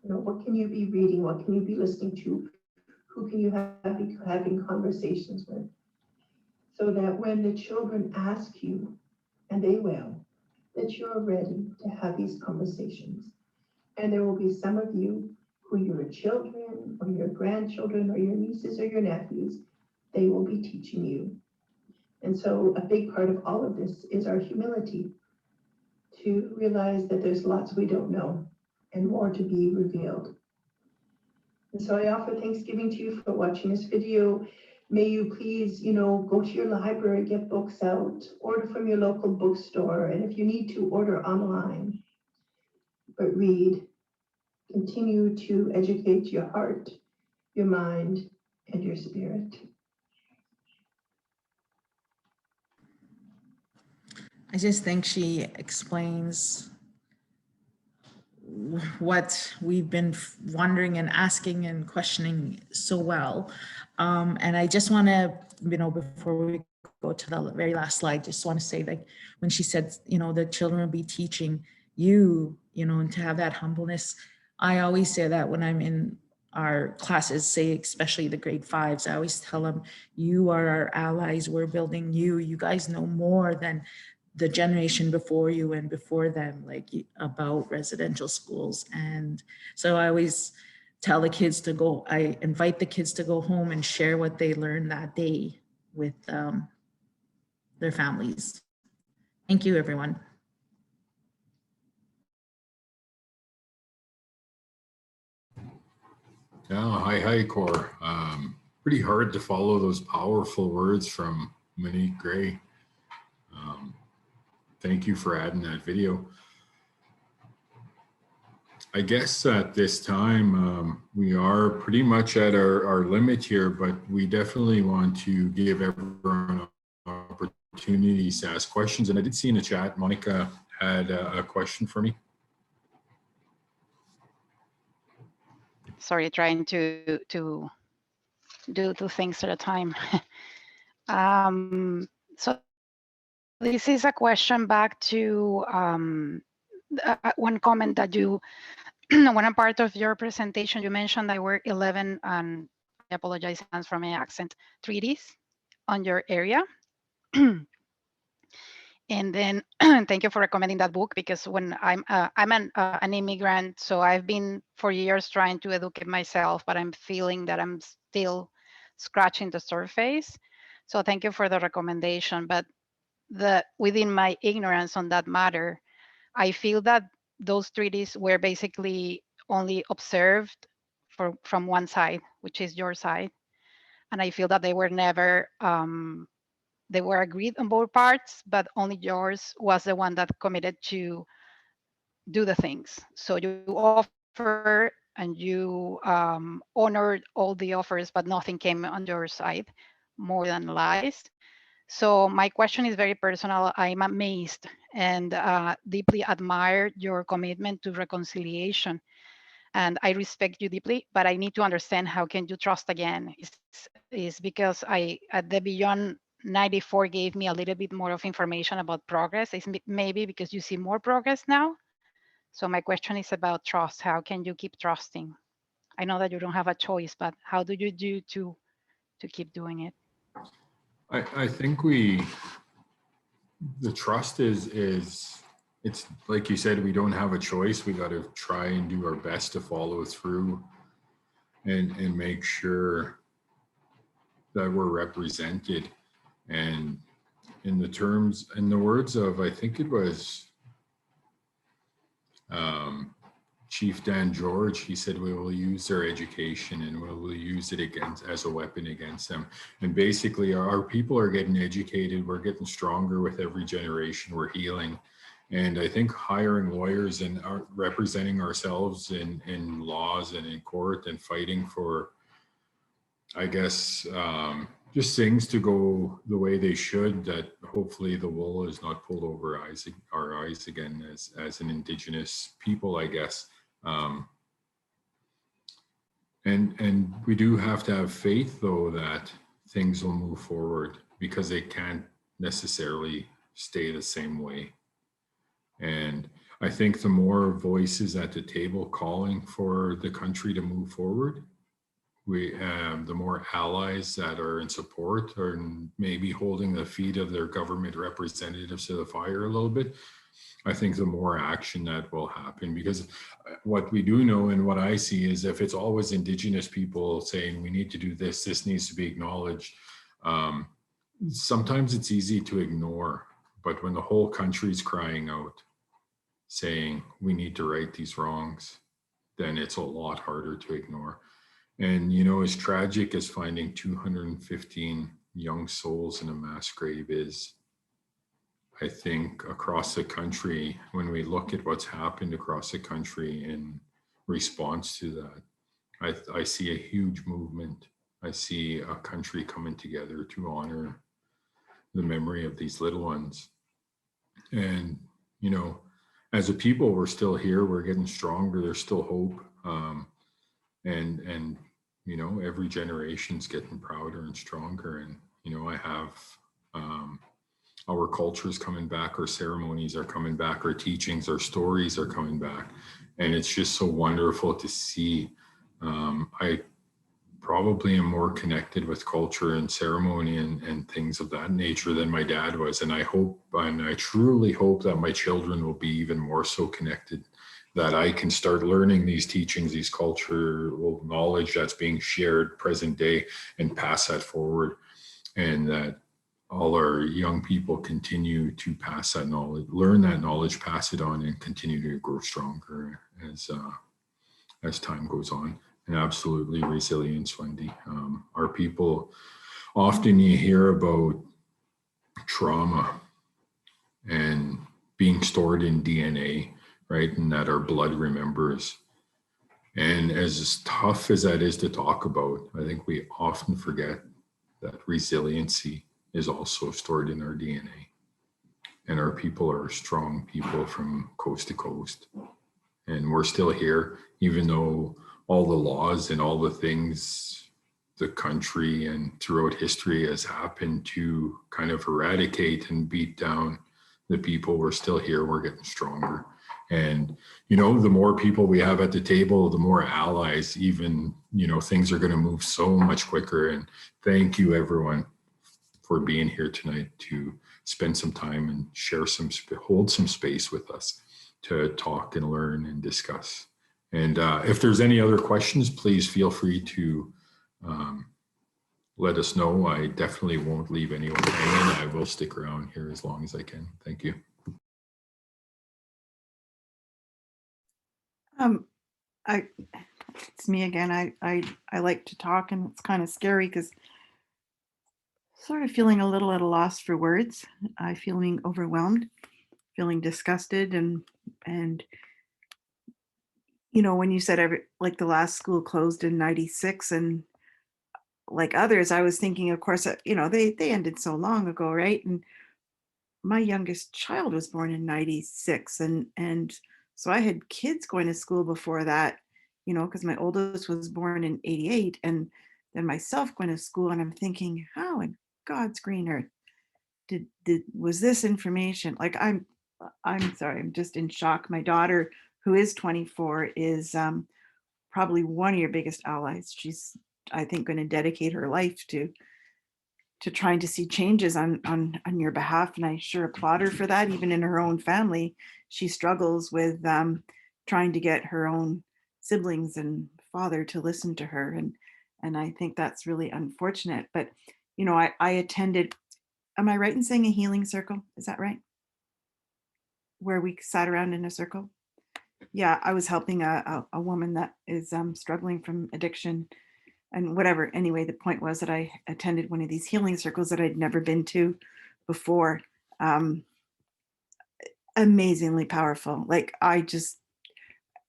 What can you be reading? What can you be listening to? Who can you be having conversations with? So that when the children ask you, and they will, that you're ready to have these conversations. And there will be some of you who your children or your grandchildren or your nieces or your nephews, they will be teaching you. And so a big part of all of this is our humility, to realize that there's lots we don't know and more to be revealed. And so I offer thanksgiving to you for watching this video. May you please, go to your library, get books out, order from your local bookstore, and if you need to, order online. But read. Continue to educate your heart, your mind, and your spirit. I just think she explains what we've been wondering and asking and questioning so well. And I just want to, before we go to the very last slide, just want to say, like, when she said, the children will be teaching you, and to have that humbleness. I always say that when I'm in our classes, say, especially the grade 5s, I always tell them, you are our allies, we're building you. You guys know more than the generation before you and before them, like, about residential schools. And so I always tell the kids to go, I invite the kids to go home and share what they learned that day with their families. Thank you, everyone. Yeah, hi, Cor. Pretty hard to follow those powerful words from Monique Gray. Thank you for adding that video. I guess at this time, we are pretty much at our limit here, but we definitely want to give everyone opportunities to ask questions. And I did see in the chat, Monica had a question for me. Sorry, trying to do 2 things at a time. So this is a question back to one comment that you, one part of your presentation, you mentioned there were 11, and I apologize for my accent, treaties on your area. And then thank you for recommending that book, because when I'm an immigrant, so I've been for years trying to educate myself, but I'm feeling that I'm still scratching the surface. So thank you for the recommendation. But within my ignorance on that matter, I feel that those treaties were basically only observed from one side, which is your side. And I feel that they were never, they were agreed on both parts, but only yours was the one that committed to do the things. So you offer and you honored all the offers, but nothing came on your side more than lies. So my question is very personal. I'm amazed and deeply admire your commitment to reconciliation. And I respect you deeply, but I need to understand how can you trust again? Is because I at the Beyond 94 gave me a little bit more of information about progress. It's maybe because you see more progress now. So my question is about trust. How can you keep trusting? I know that you don't have a choice, but how do you do to keep doing it? I think the trust is it's like you said, we don't have a choice. We got to try and do our best to follow through and make sure that we're represented. And in the words of, I think it was Chief Dan George, he said, we will use their education and we will use it as a weapon against them. And basically our people are getting educated. We're getting stronger with every generation. We're healing. And I think hiring lawyers and representing ourselves in laws and in court and fighting for, I guess, just things to go the way they should, that hopefully the wool is not pulled over our eyes again as an Indigenous people, I guess. And we do have to have faith, though, that things will move forward, because they can't necessarily stay the same way. And I think the more voices at the table calling for the country to move forward, the more allies that are in support or maybe holding the feet of their government representatives to the fire a little bit, I think the more action that will happen. Because what we do know and what I see is if it's always Indigenous people saying we need to do this, this needs to be acknowledged, sometimes it's easy to ignore. But when the whole country's crying out, saying we need to right these wrongs, then it's a lot harder to ignore. And, you know, as tragic as finding 215 young souls in a mass grave is, I think across the country, when we look at what's happened across the country in response to that, I see a huge movement. I see a country coming together to honor the memory of these little ones. And, you know, as a people, we're still here, we're getting stronger, there's still hope. And you know, every generation's getting prouder and stronger. And, you know, I have our cultures coming back, our ceremonies are coming back, our teachings, our stories are coming back. And it's just so wonderful to see. I probably am more connected with culture and ceremony and things of that nature than my dad was. And I hope, and I truly hope that my children will be even more so connected, that I can start learning these teachings, these cultural knowledge that's being shared present day, and pass that forward. And that all our young people continue to pass that knowledge, learn that knowledge, pass it on, and continue to grow stronger as time goes on. And absolutely resilience, Wendy. Our people, often you hear about trauma and being stored in DNA, right? And that our blood remembers. And as tough as that is to talk about, I think we often forget that resiliency is also stored in our DNA. And our people are strong people from coast to coast. And we're still here, even though all the laws and all the things the country and throughout history has happened to kind of eradicate and beat down the people. We're still here, we're getting stronger. And, you know, the more people we have at the table, the more allies, even, you know, things are going to move so much quicker. And thank you, everyone, for being here tonight to spend some time and share hold some space with us to talk and learn and discuss. And if there's any other questions, please feel free to let us know. I definitely won't leave anyone hanging. I will stick around here as long as I can. Thank you. It's me again. I like to talk, and it's kind of scary because sort of feeling a little at a loss for words. I feeling overwhelmed, feeling disgusted, and when you said like the last school closed in '96, and like others, I was thinking, of course, they ended so long ago, right? And my youngest child was born in '96, and so I had kids going to school before that, because my oldest was born in '88, and then myself going to school, and I'm thinking, how in God's green earth was this information? Like, I'm sorry, I'm just in shock. My daughter, who is 24, is probably one of your biggest allies. She's, I think, going to dedicate her life to trying to see changes on your behalf, and I sure applaud her for that. Even in her own family, she struggles with trying to get her own siblings and father to listen to her, and I think that's really unfortunate. But I attended, am I right in saying a healing circle? Is that right? Where we sat around in a circle? Yeah, I was helping a woman that is struggling from addiction and whatever. Anyway, the point was that I attended one of these healing circles that I'd never been to before. Amazingly powerful. Like,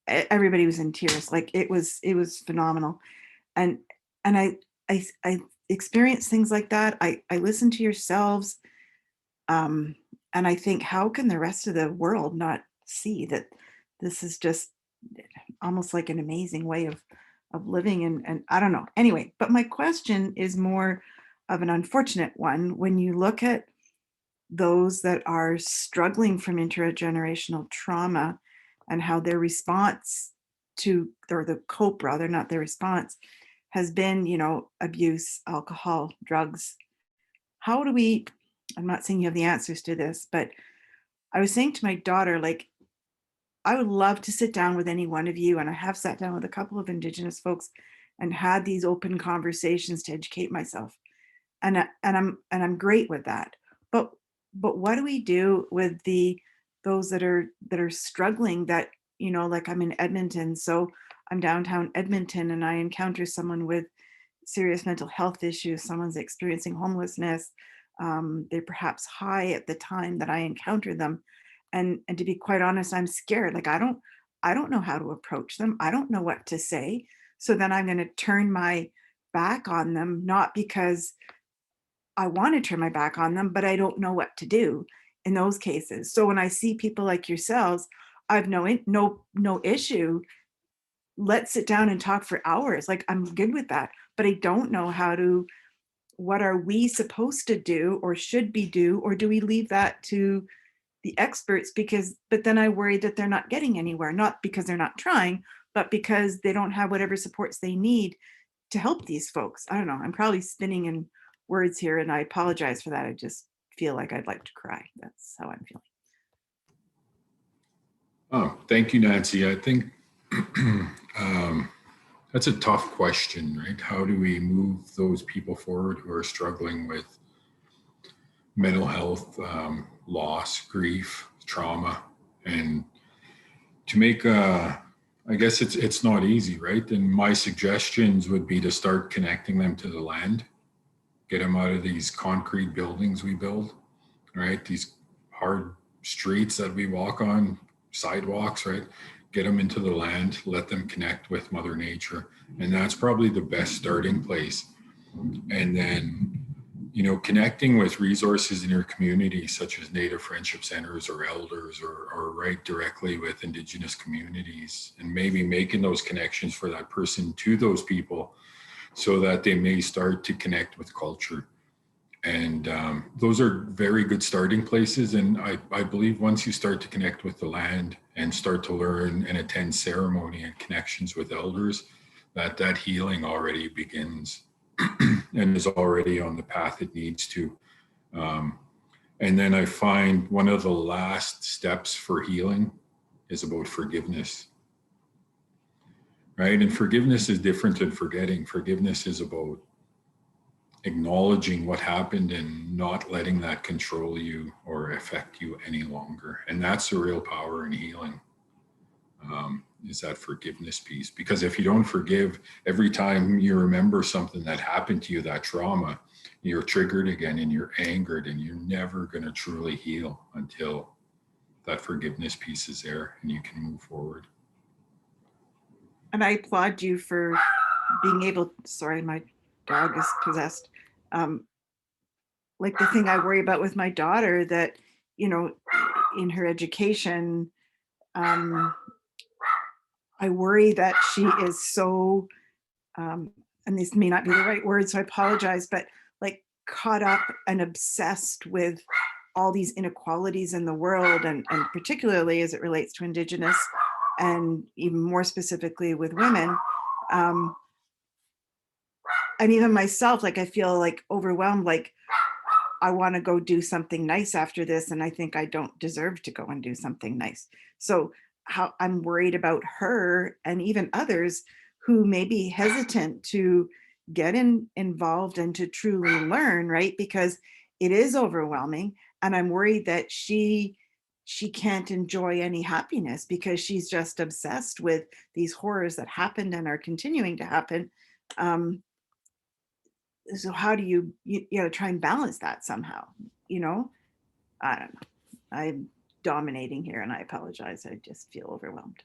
everybody was in tears. Like, it was phenomenal. And I experienced things like that. I listened to yourselves. And I think, how can the rest of the world not see that this is just almost like an amazing way of living? And I don't know. Anyway, but my question is more of an unfortunate one. When you look at those that are struggling from intergenerational trauma and how their response or the cope rather, not their response, has been, abuse, alcohol, drugs. How do we, I'm not saying you have the answers to this, but I was saying to my daughter, like, I would love to sit down with any one of you, and I have sat down with a couple of Indigenous folks and had these open conversations to educate myself, and I'm great with that. But what do we do with those that are struggling? That like, I'm in Edmonton, so I'm downtown Edmonton, and I encounter someone with serious mental health issues. Someone's experiencing homelessness. They're perhaps high at the time that I encounter them. And to be quite honest, I'm scared. Like, I don't know how to approach them. I don't know what to say. So then I'm going to turn my back on them, not because I want to turn my back on them, but I don't know what to do in those cases. So when I see people like yourselves, I've no issue. Let's sit down and talk for hours. Like, I'm good with that, but I don't know what are we supposed to do or should be do, or do we leave that to the experts? But then I worry that they're not getting anywhere, not because they're not trying, but because they don't have whatever supports they need to help these folks. I don't know. I'm probably spinning in words here, and I apologize for that. I just feel like I'd like to cry. That's how I'm feeling. Oh, thank you, Nancy. I think that's a tough question, right? How do we move those people forward who are struggling with mental health, loss, grief, trauma? And to make I guess it's not easy, right? And my suggestions would be to start connecting them to the land, get them out of these concrete buildings we build, right? These hard streets that we walk on, sidewalks, right? Get them into the land, let them connect with Mother Nature. And that's probably the best starting place. And then, connecting with resources in your community, such as Native Friendship Centers or elders, or right directly with Indigenous communities, and maybe making those connections for that person to those people so that they may start to connect with culture. And those are very good starting places. And I believe once you start to connect with the land and start to learn and attend ceremony and connections with elders, that healing already begins and is already on the path it needs to. And then I find one of the last steps for healing is about forgiveness, right? And forgiveness is different than forgetting. Forgiveness is about acknowledging what happened and not letting that control you or affect you any longer. And that's the real power in healing. is that forgiveness piece. Because if you don't forgive, every time you remember something that happened to you, that trauma, you're triggered again and you're angered, and you're never going to truly heal until that forgiveness piece is there and you can move forward. And I applaud you for being able, sorry, my dog is possessed. Like the thing I worry about with my daughter, that, you know, in her education, I worry that she is so, and this may not be the right word, so I apologize, but like caught up and obsessed with all these inequalities in the world, and particularly as it relates to Indigenous, and even more specifically with women. And even myself, like I feel like overwhelmed, like I want to go do something nice after this, and I think I don't deserve to go and do something nice. So how I'm worried about her and even others who may be hesitant to get involved and to truly learn, right? Because it is overwhelming, and I'm worried that she can't enjoy any happiness because she's just obsessed with these horrors that happened and are continuing to happen. So how do you know, try and balance that somehow? You know, I don't know. I'm dominating here and I apologize. I just feel overwhelmed.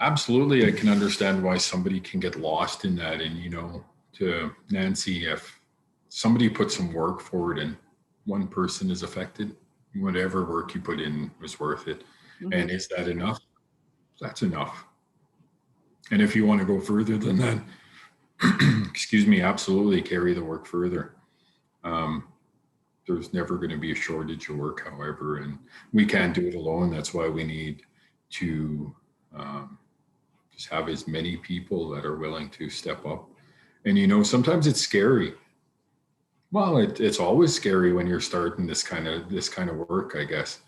Absolutely. I can understand why somebody can get lost in that. And, you know, to Nancy, if somebody put some work forward and one person is affected, whatever work you put in was worth it. Mm-hmm. And is that enough? That's enough. And if you want to go further than that, excuse me, absolutely carry the work further. There's never going to be a shortage of work, however, and we can't do it alone. That's why we need to just have as many people that are willing to step up. And, you know, sometimes it's scary. Well, it's always scary when you're starting this kind of work, I guess.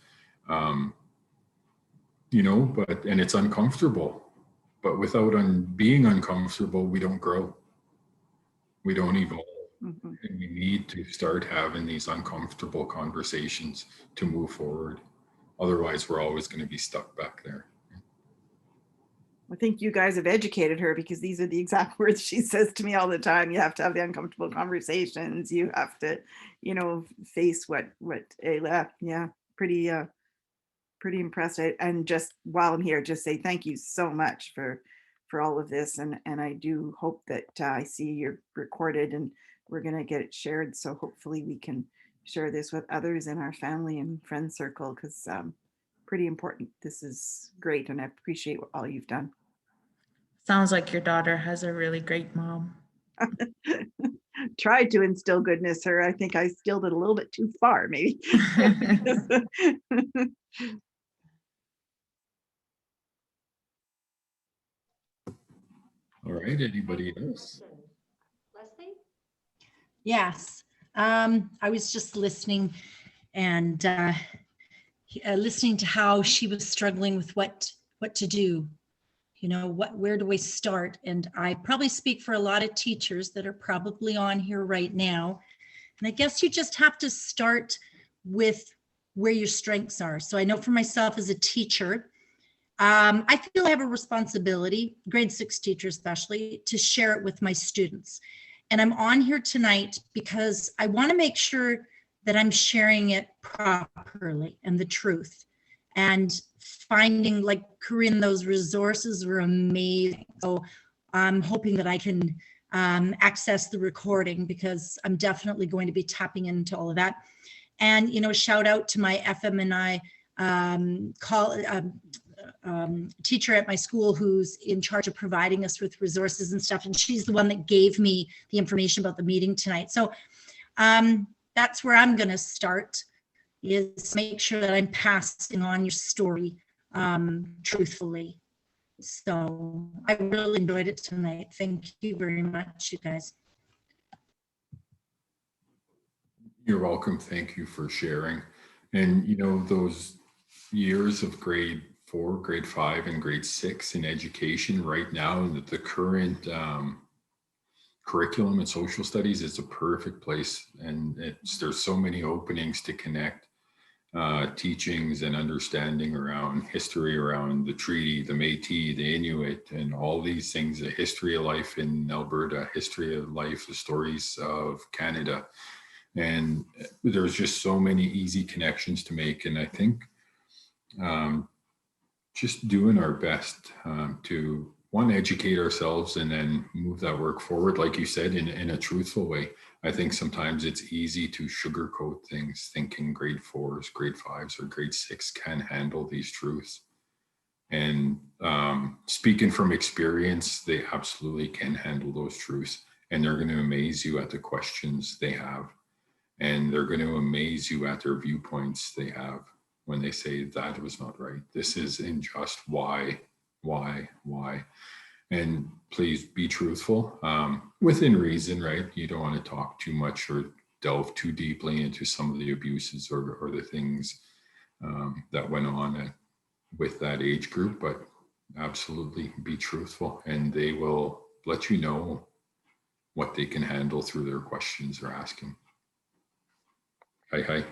You know, and it's uncomfortable. But without being uncomfortable, we don't grow. We don't evolve. Mm-hmm. And we need to start having these uncomfortable conversations to move forward. Otherwise, we're always going to be stuck back there. I think you guys have educated her, because these are the exact words she says to me all the time. You have to have the uncomfortable conversations. You have to, you know, face what yeah, pretty impressed. And just while I'm here, just say thank you so much for all of this. And I do hope that I see you're recorded and we're going to get it shared. So hopefully we can share this with others in our family and friend circle, because pretty important. This is great. And I appreciate all you've done. Sounds like your daughter has a really great mom. Tried to instill goodness her. I think I instilled it a little bit too far, maybe. All right, anybody else? Leslie? Yes, I was just listening and listening to how she was struggling with what to do. You know, where do we start? And I probably speak for a lot of teachers that are probably on here right now. And I guess you just have to start with where your strengths are. So I know for myself as a teacher, I feel I have a responsibility, grade 6 teacher especially, to share it with my students. And I'm on here tonight because I want to make sure that I'm sharing it properly and the truth. And finding, like Corinne, those resources were amazing. So I'm hoping that I can access the recording, because I'm definitely going to be tapping into all of that. And, you know, shout out to my FMNI teacher at my school who's in charge of providing us with resources and stuff. And she's the one that gave me the information about the meeting tonight. So that's where I'm going to start, is make sure that I'm passing on your story truthfully. So I really enjoyed it tonight. Thank you very much, you guys. You're welcome. Thank you for sharing. And, you know, those years of grade 4, grade 5, and grade 6 in education right now, the current curriculum in social studies is a perfect place. And there's so many openings to connect. teachings and understanding around history, around the treaty, the Métis, the Inuit, and all these things, the history of life in Alberta, history of life, the stories of Canada. And there's just so many easy connections to make. And I think just doing our best to, one, educate ourselves and then move that work forward, like you said, in a truthful way. I think sometimes it's easy to sugarcoat things, thinking grade 4s, grade 5s, or grade 6 can handle these truths. And speaking from experience, they absolutely can handle those truths. And they're going to amaze you at the questions they have. And they're going to amaze you at their viewpoints they have when they say that was not right. This is unjust. Why? And please be truthful within reason, right? You don't want to talk too much or delve too deeply into some of the abuses or the things that went on with that age group, but absolutely be truthful, and they will let you know what they can handle through their questions they're asking. Hi. Okay,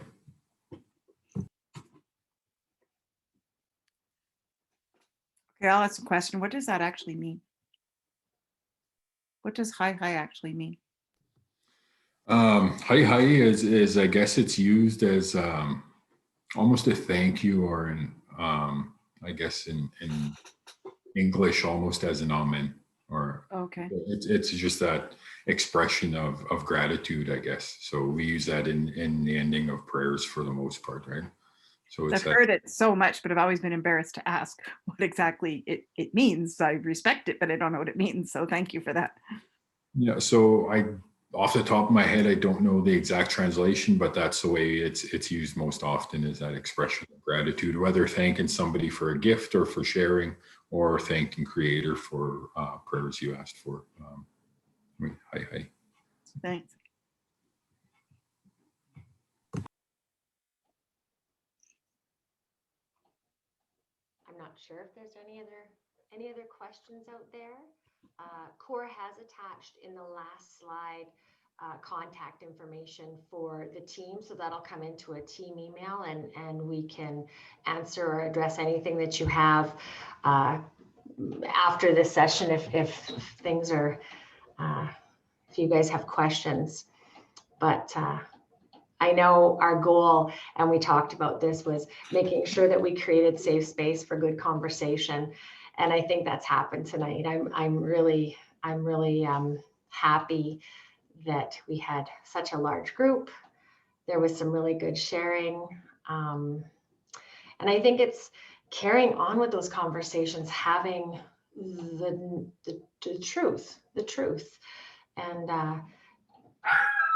I'll ask a question. What does that actually mean? What does hi actually mean? Hi is I guess it's used as almost a thank you, or in I guess in English almost as an amen, or okay. It's just that expression of gratitude, I guess. So we use that in the ending of prayers for the most part, right? So it's I've heard it so much, but I've always been embarrassed to ask what exactly it means. I respect it, but I don't know what it means. So thank you for that. Yeah, so off the top of my head, I don't know the exact translation, but that's the way it's used most often, is that expression of gratitude, whether thanking somebody for a gift or for sharing, or thanking Creator for prayers you asked for. Hi. Thanks. I'm not sure if there's any other questions out there. Cora has attached in the last slide contact information for the team, so that'll come into a team email, and we can answer or address anything that you have after this session if things are if you guys have questions. But I know our goal, and we talked about this, was making sure that we created safe space for good conversation. And I think that's happened tonight. I'm really happy that we had such a large group. There was some really good sharing. And I think it's carrying on with those conversations, having the truth, and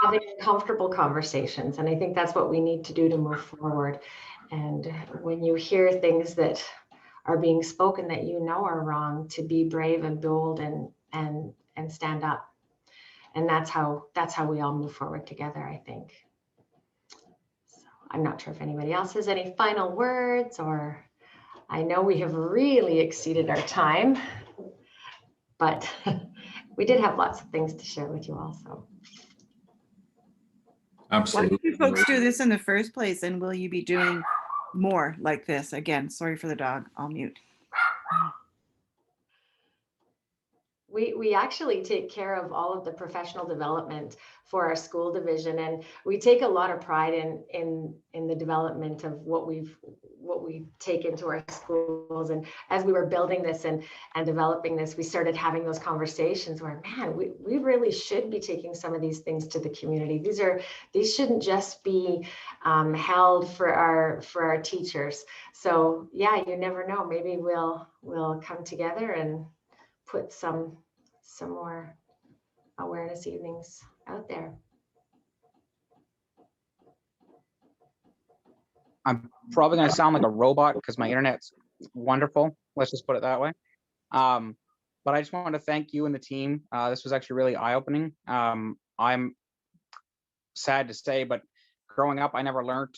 having comfortable conversations. And I think that's what we need to do to move forward. And when you hear things that are being spoken that you know are wrong, to be brave and bold and stand up. And that's how we all move forward together, I think. So I'm not sure if anybody else has any final words, or I know we have really exceeded our time, but we did have lots of things to share with you all. So Absolutely. Why did you folks do this in the first place, and will you be doing more like this? Again, sorry for the dog. I'll mute. We actually take care of all of the professional development for our school division, and we take a lot of pride in the development of what we take into our schools. And as we were building this and developing this, we started having those conversations where, man, we really should be taking some of these things to the community. These shouldn't just be held for our teachers. So yeah, you never know. Maybe we'll come together and put some more awareness evenings out there. I'm probably going to sound like a robot because my internet's wonderful. Let's just put it that way. But I just wanted to thank you and the team. This was actually really eye-opening. I'm sad to say, but growing up, I never learned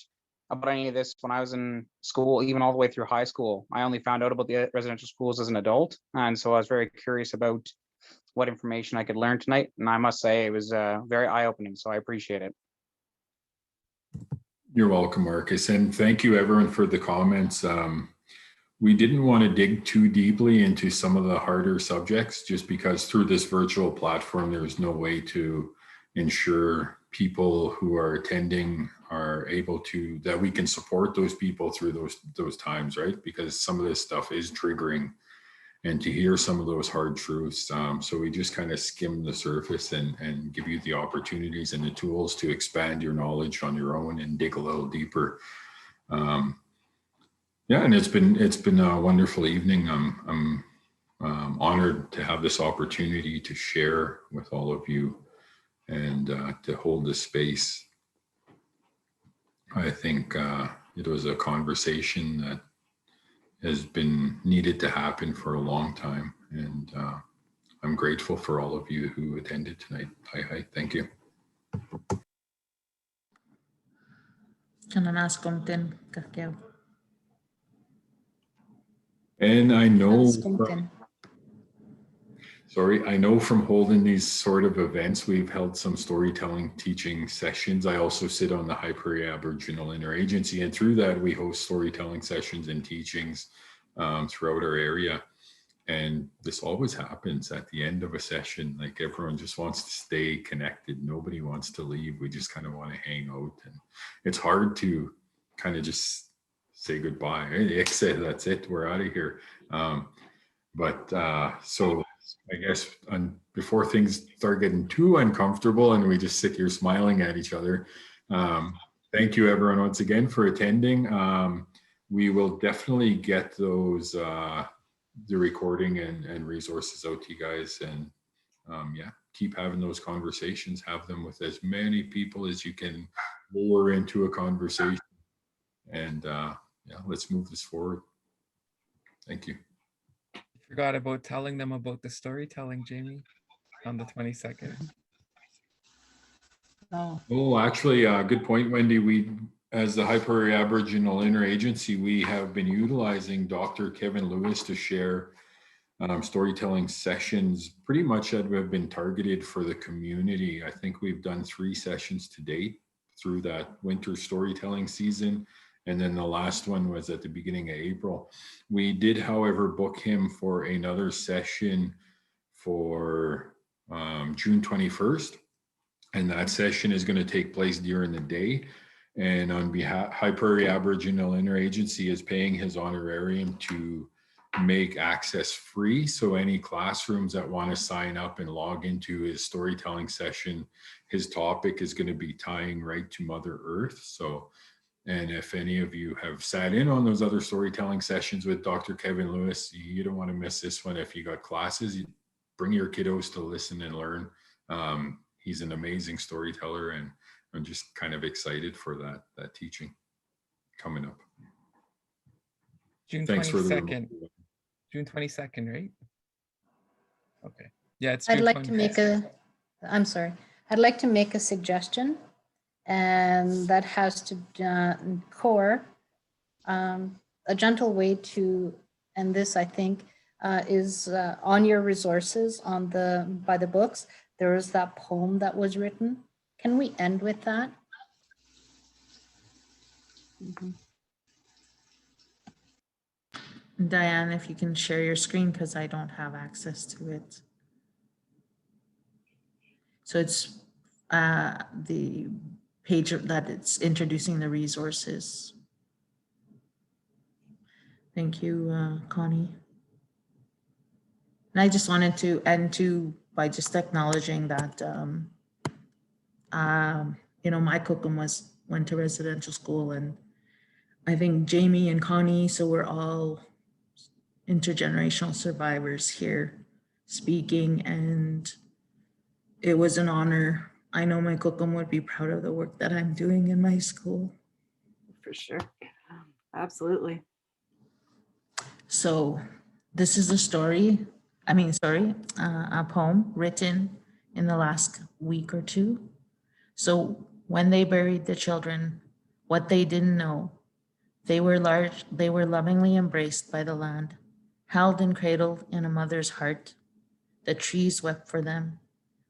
about any of this when I was in school, even all the way through high school. I only found out about the residential schools as an adult. And so I was very curious about what information I could learn tonight. And I must say it was very eye-opening, so I appreciate it. You're welcome, Marcus. And thank you everyone for the comments. We didn't want to dig too deeply into some of the harder subjects just because through this virtual platform, there's no way to ensure people who are attending are able to, that we can support those people through those times, right? Because some of this stuff is triggering, and to hear some of those hard truths. So we just kind of skim the surface and give you the opportunities and the tools to expand your knowledge on your own and dig a little deeper. Yeah, and it's been a wonderful evening. I'm honored to have this opportunity to share with all of you and to hold this space. I think it was a conversation that has been needed to happen for a long time, and I'm grateful for all of you who attended tonight. Hi, thank you. And I know, I know from holding these sort of events, we've held some storytelling teaching sessions. I also sit on the High Prairie Aboriginal Interagency, and through that we host storytelling sessions and teachings throughout our area. And this always happens at the end of a session. Like, everyone just wants to stay connected. Nobody wants to leave. We just kind of want to hang out. And it's hard to kind of just say goodbye. That's it. We're out of here. So I guess before things start getting too uncomfortable and we just sit here smiling at each other, thank you everyone once again for attending. We will definitely get those the recording and resources out to you guys, and yeah, keep having those conversations. Have them with as many people as you can lure into a conversation, and yeah, let's move this forward. Thank you. Forgot about telling them about the storytelling, Jamie, on the 22nd. Oh, actually, good point, Wendy. We, as the High Prairie Aboriginal Interagency, we have been utilizing Dr. Kevin Lewis to share storytelling sessions pretty much that have been targeted for the community. I think we've done 3 sessions to date through that winter storytelling season. And then the last one was at the beginning of April. We did, however, book him for another session for June 21st. And that session is going to take place during the day. And on behalf, High Prairie Aboriginal Interagency is paying his honorarium to make access free. So any classrooms that want to sign up and log into his storytelling session, his topic is going to be tying right to Mother Earth. So, and if any of you have sat in on those other storytelling sessions with Dr. Kevin Lewis, you don't want to miss this one. If you got classes, you bring your kiddos to listen and learn. He's an amazing storyteller, and I'm just kind of excited for that teaching coming up. June Thanks 22nd. June 22nd, right? Okay. Yeah, it's I'd June like to make I'm sorry. I'd like to make a suggestion, and that has to core a gentle way to end this, I think, is on your resources by the books. There is that poem that was written. Can we end with that? Diane, if you can share your screen, because I don't have access to it. So it's the page that it's introducing the resources. Thank you, Connie. And I just wanted to end by just acknowledging that, you know, my cookum went to residential school, and I think Jamie and Connie, so we're all intergenerational survivors here speaking, and it was an honor. I know my cookum would be proud of the work that I'm doing in my school. For sure. Absolutely. So this is a story, a poem written in the last week or two. So when they buried the children, what they didn't know, they were lovingly embraced by the land, held and cradled in a mother's heart. The trees wept for them.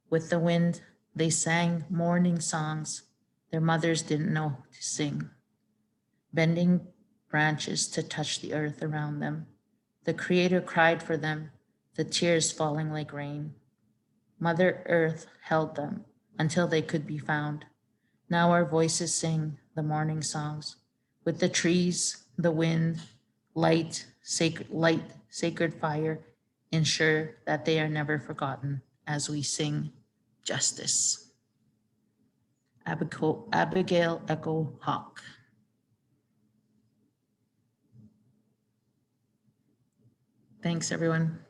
With the wind, they sang mourning songs their mothers didn't know to sing. bending branches to touch the earth around them. The Creator cried for them, the tears falling like rain. Mother Earth held them until they could be found. Now our voices sing the morning songs with the trees, the wind, light, sacred fire, ensure that they are never forgotten as we sing justice. Abigail Echo Hawk. Thanks, everyone.